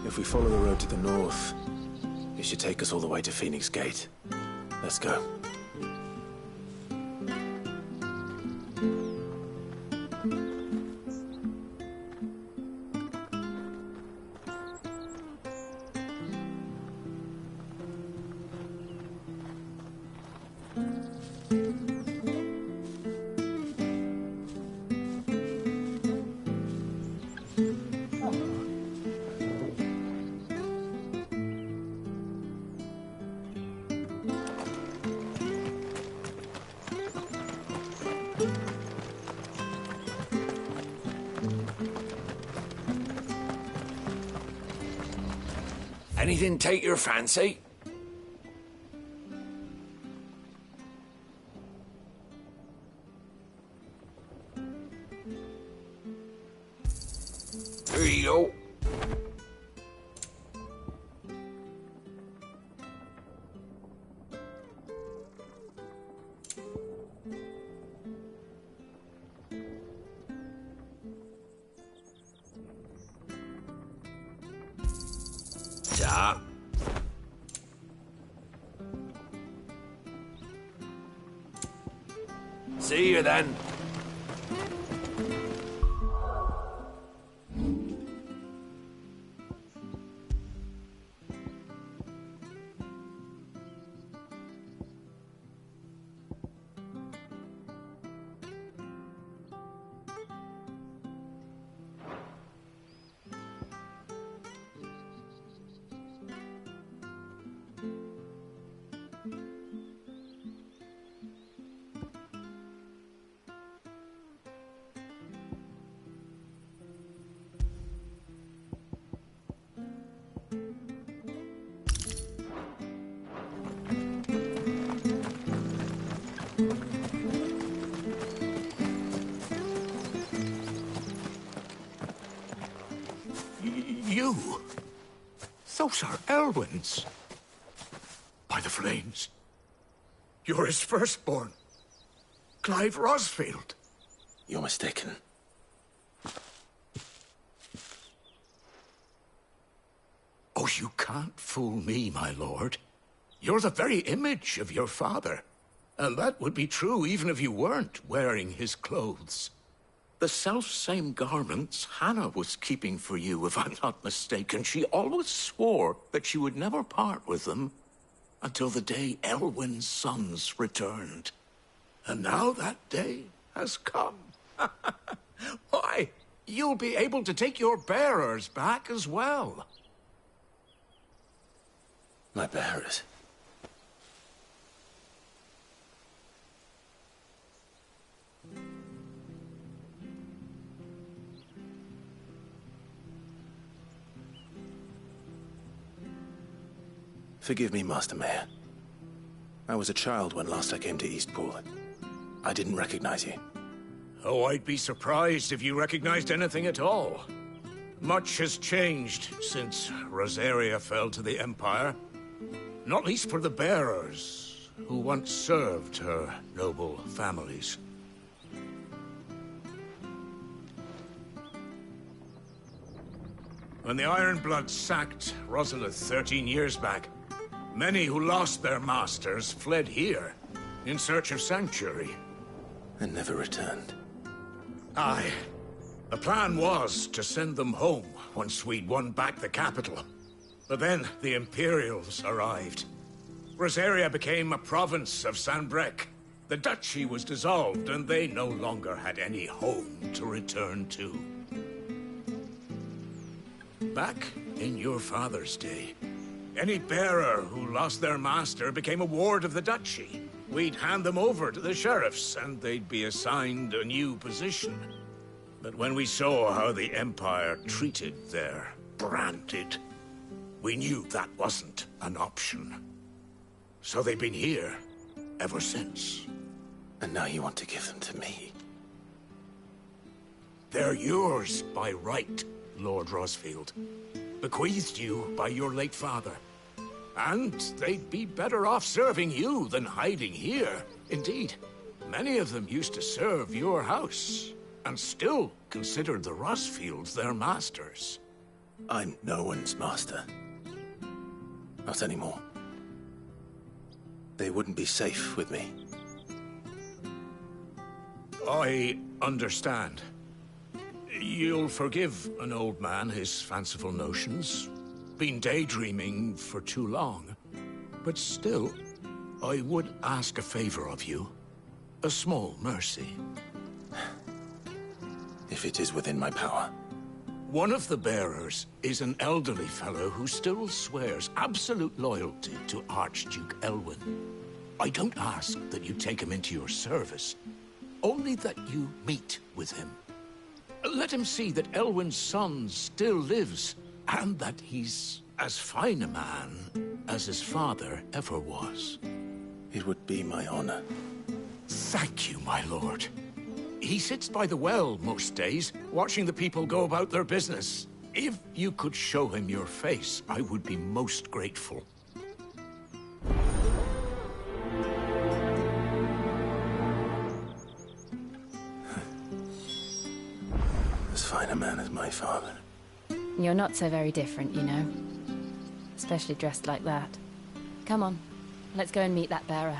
If we follow the road to the north, it should take us all the way to Phoenix Gate. Let's go. Anything take your fancy? Here you go. Ta. See you then. You? Those are Elwyn's. By the flames. You're his firstborn. Clive Rosfield. You're mistaken. Oh, you can't fool me, my lord. You're the very image of your father. And that would be true even if you weren't wearing his clothes. The self-same garments Hannah was keeping for you, if I'm not mistaken. She always swore that she would never part with them until the day Elwyn's sons returned. And now that day has come. Why, you'll be able to take your bearers back as well. My bearers? Forgive me, Master Mayor. I was a child when last I came to Eastpool. I didn't recognize you. Oh, I'd be surprised if you recognized anything at all. Much has changed since Rosaria fell to the Empire. Not least for the bearers, who once served her noble families. When the Ironbloods sacked Rosalith 13 years back, many who lost their masters fled here, in search of sanctuary. And never returned. Aye. The plan was to send them home once we'd won back the capital. But then the Imperials arrived. Rosaria became a province of Sanbreque. The duchy was dissolved, and they no longer had any home to return to. Back in your father's day, any bearer who lost their master became a ward of the duchy. We'd hand them over to the sheriffs, and they'd be assigned a new position. But when we saw how the Empire treated their branded, we knew that wasn't an option. So they've been here ever since. And now you want to give them to me? They're yours by right, Lord Rosfield. Bequeathed you by your late father. And they'd be better off serving you than hiding here. Indeed, many of them used to serve your house, and still considered the Rosfields their masters. I'm no one's master. Not anymore. They wouldn't be safe with me. I understand. You'll forgive an old man his fanciful notions. Been daydreaming for too long. But still, I would ask a favor of you. A small mercy. If it is within my power. One of the bearers is an elderly fellow who still swears absolute loyalty to Archduke Elwyn. I don't ask that you take him into your service, only that you meet with him. Let him see that Elwyn's son still lives, and that he's as fine a man as his father ever was. It would be my honor. Thank you, my lord. He sits by the well most days, watching the people go about their business. If you could show him your face, I would be most grateful. As fine a man as my father. You're not so very different, you know. Especially dressed like that. Come on, let's go and meet that bearer.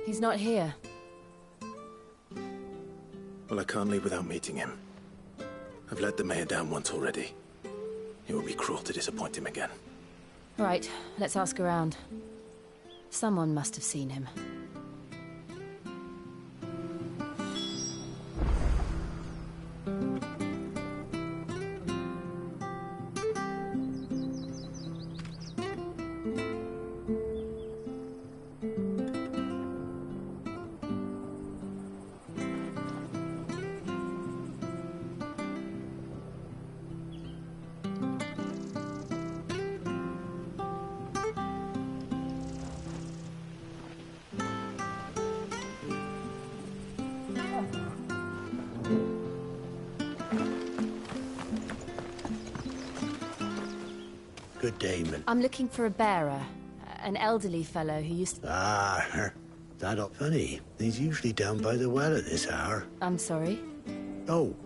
He's not here. Well, I can't leave without meeting him. I've let the mayor down once already. It would be cruel to disappoint him again. Right, let's ask around. Someone must have seen him. Good day, man. I'm looking for a bearer. An elderly fellow who used to... Ah, that up funny. He's usually down by the well at this hour. I'm sorry? Oh,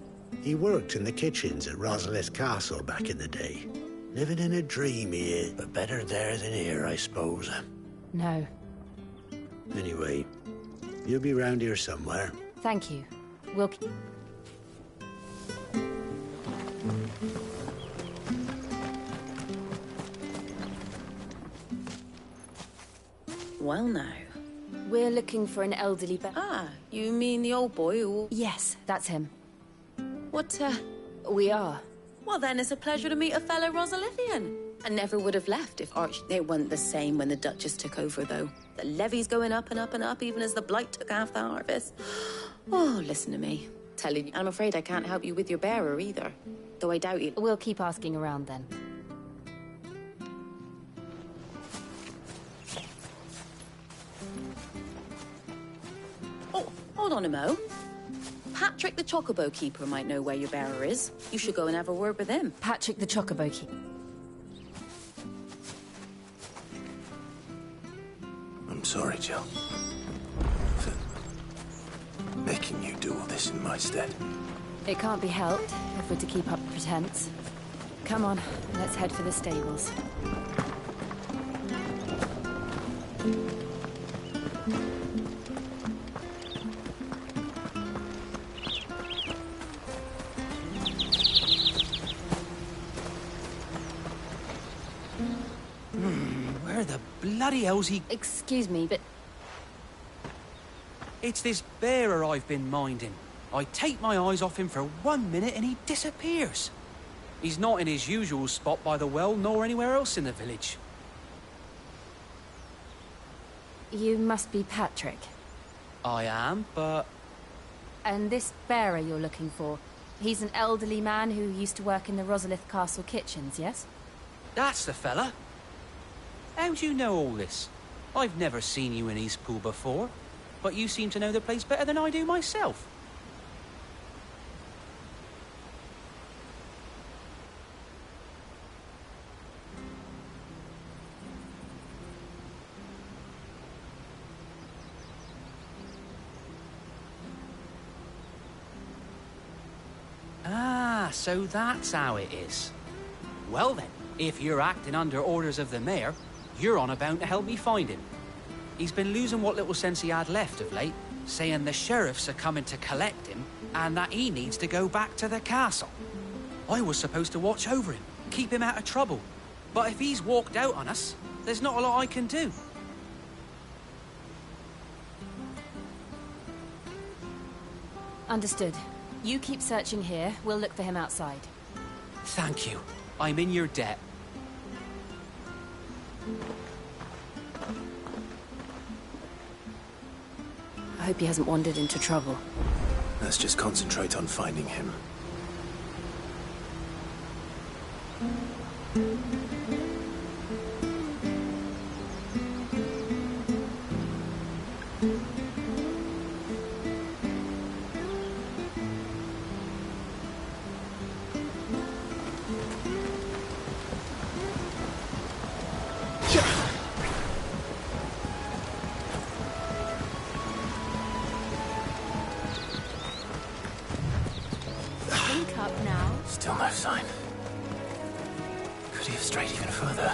he worked in the kitchens at Rosalith Castle back in the day. Living in a dream he is, but better there than here, I suppose. No. Anyway, you'll be round here somewhere. Thank you. We'll... Well now. We're looking for an elderly Ah, you mean the old boy who... Yes, that's him. What, We are. Well then, it's a pleasure to meet a fellow Rosalithian. I never would have left if It wasn't the same when the Duchess took over, though. The levy's going up and up and up, even as the blight took half the harvest. Oh, listen to me. Telling you, I'm afraid I can't help you with your bearer either. Though I doubt it. We'll keep asking around then. Oh, hold on a mo. Patrick the Chocobo Keeper might know where your bearer is. You should go and have a word with him. Patrick the Chocobo Keeper. I'm sorry, Jill. For making you do all this in my stead. It can't be helped if we're to keep up the pretense. Come on, let's head for the stables. Where the bloody hell's he... Excuse me, but... It's this bearer I've been minding. I take my eyes off him for 1 minute and he disappears. He's not in his usual spot by the well, nor anywhere else in the village. You must be Patrick. I am, but... And this bearer you're looking for, he's an elderly man who used to work in the Rosalith Castle kitchens, yes? That's the fella. How do you know all this? I've never seen you in Eastpool before, but you seem to know the place better than I do myself. Ah, so that's how it is. Well then, if you're acting under orders of the mayor, you're on about to help me find him. He's been losing what little sense he had left of late, saying the sheriffs are coming to collect him and that he needs to go back to the castle. I was supposed to watch over him, keep him out of trouble. But if he's walked out on us, there's not a lot I can do. Understood. You keep searching here, we'll look for him outside. Thank you. I'm in your debt. I hope he hasn't wandered into trouble. Let's just concentrate on finding him. Link up now. Still no sign. Could he have strayed even further?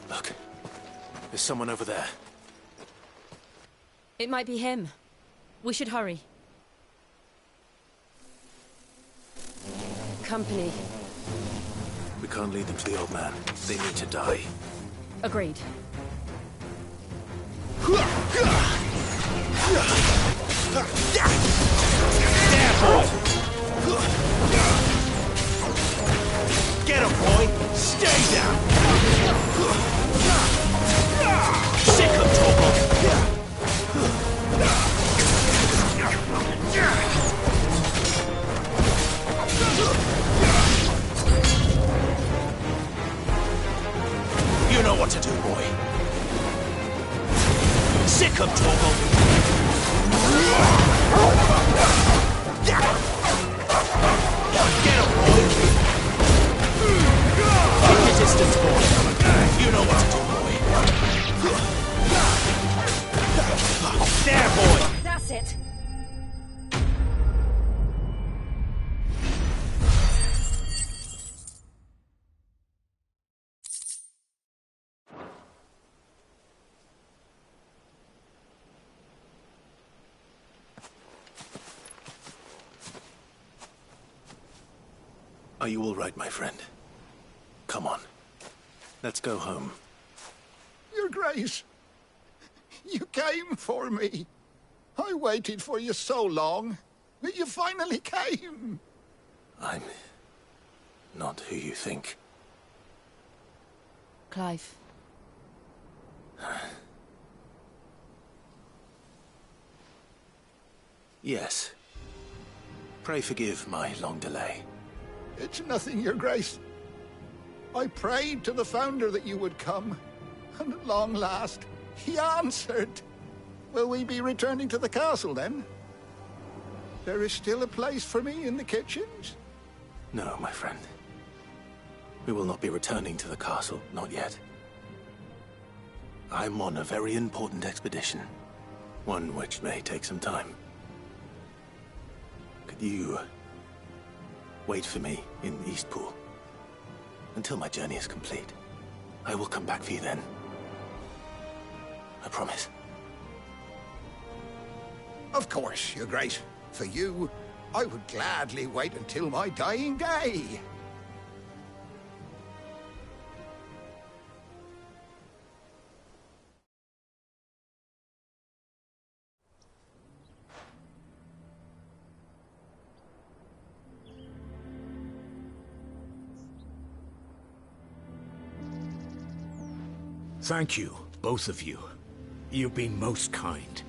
Look, there's someone over there. It might be him. We should hurry. Company. We can't lead them to the old man. They need to die. Agreed. Get him, boy! Stay down! Sick of trouble! You know what to do, boy. Sick of trouble! Get him, boy! Keep your distance, boy. You know what to do, boy. There, boy! That's it. Are you all right, my friend? Come on. Let's go home. Your Grace, you came for me. I waited for you so long, but you finally came. I'm not who you think. Clive. Yes. Pray forgive my long delay. It's nothing, Your Grace. I prayed to the Founder that you would come, and at long last, he answered. Will we be returning to the castle, then? There is still a place for me in the kitchens? No, my friend. We will not be returning to the castle, not yet. I'm on a very important expedition. One which may take some time. Could you wait for me in Eastpool until my journey is complete? I will come back for you then. I promise. Of course, Your Grace. For you, I would gladly wait until my dying day. Thank you, both of you. You've been most kind.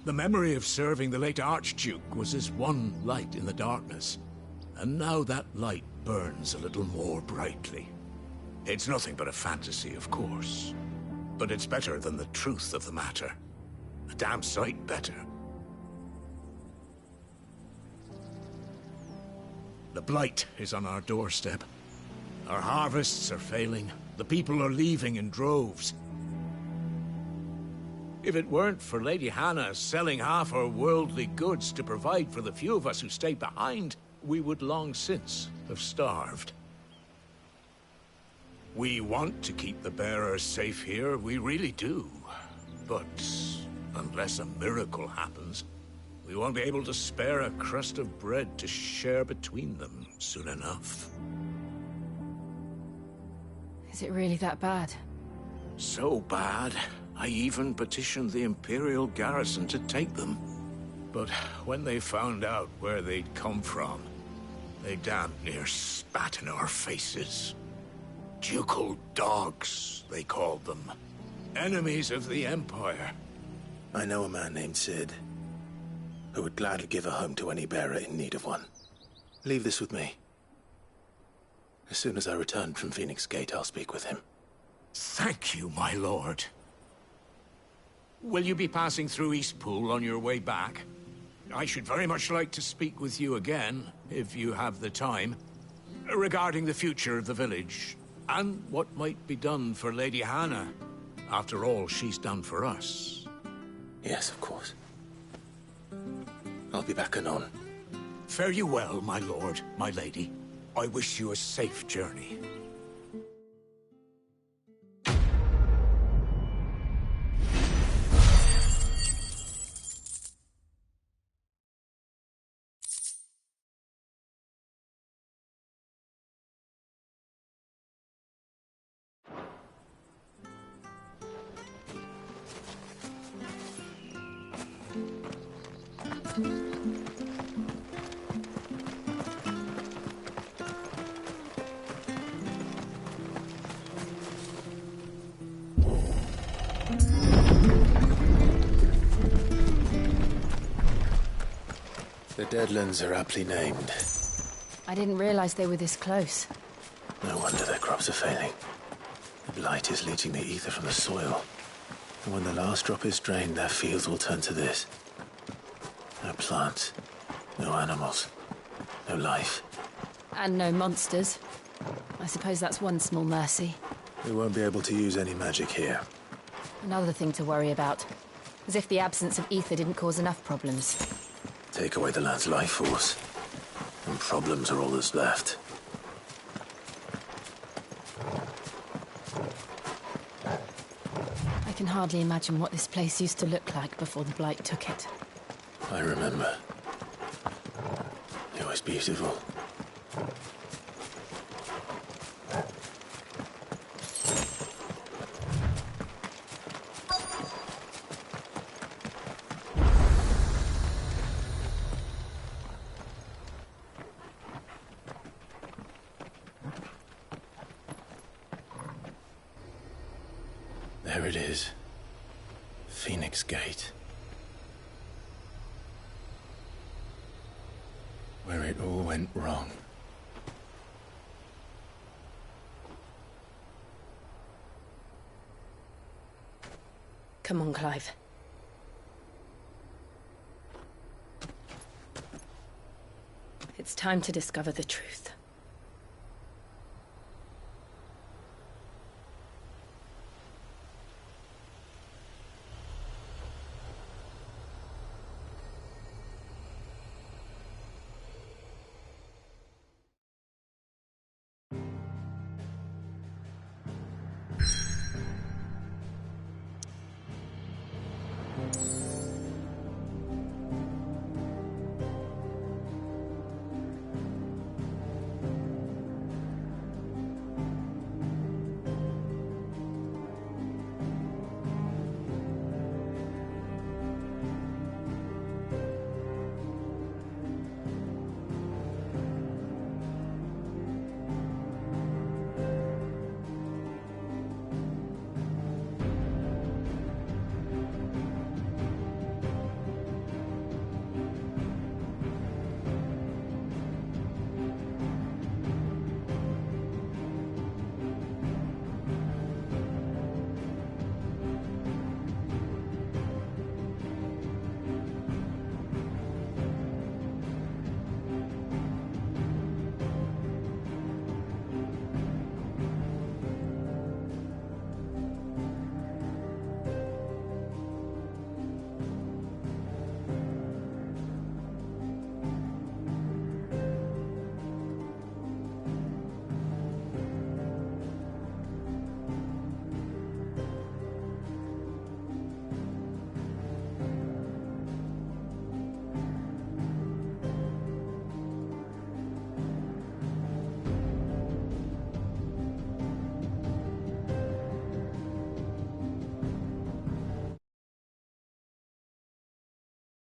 The memory of serving the late Archduke was as one light in the darkness, and now that light burns a little more brightly. It's nothing but a fantasy, of course, but it's better than the truth of the matter. A damn sight better. The blight is on our doorstep. Our harvests are failing. The people are leaving in droves. If it weren't for Lady Hannah selling half her worldly goods to provide for the few of us who stay behind, we would long since have starved. We want to keep the bearers safe here, we really do. But unless a miracle happens, we won't be able to spare a crust of bread to share between them soon enough. Is it really that bad? So bad, I even petitioned the Imperial garrison to take them. But when they found out where they'd come from, they damn near spat in our faces. Ducal dogs, they called them. Enemies of the Empire. I know a man named Sid, who would gladly give a home to any bearer in need of one. Leave this with me. As soon as I return from Phoenix Gate, I'll speak with him. Thank you, my lord. Will you be passing through Eastpool on your way back? I should very much like to speak with you again, if you have the time, regarding the future of the village, and what might be done for Lady Hannah, after all she's done for us. Yes, of course. I'll be back anon. Fare you well, my lord, my lady. I wish you a safe journey. The Deadlands are aptly named. I didn't realize they were this close. No wonder their crops are failing. The blight is leaching the ether from the soil. And when the last drop is drained, their fields will turn to this. No plants, no animals, no life. And no monsters. I suppose that's one small mercy. We won't be able to use any magic here. Another thing to worry about. As if the absence of ether didn't cause enough problems. Take away the lad's life force, and problems are all that's left. I can hardly imagine what this place used to look like before the blight took it. I remember. It was beautiful. There it is. Phoenix Gate. Where it all went wrong. Come on, Clive. It's time to discover the truth.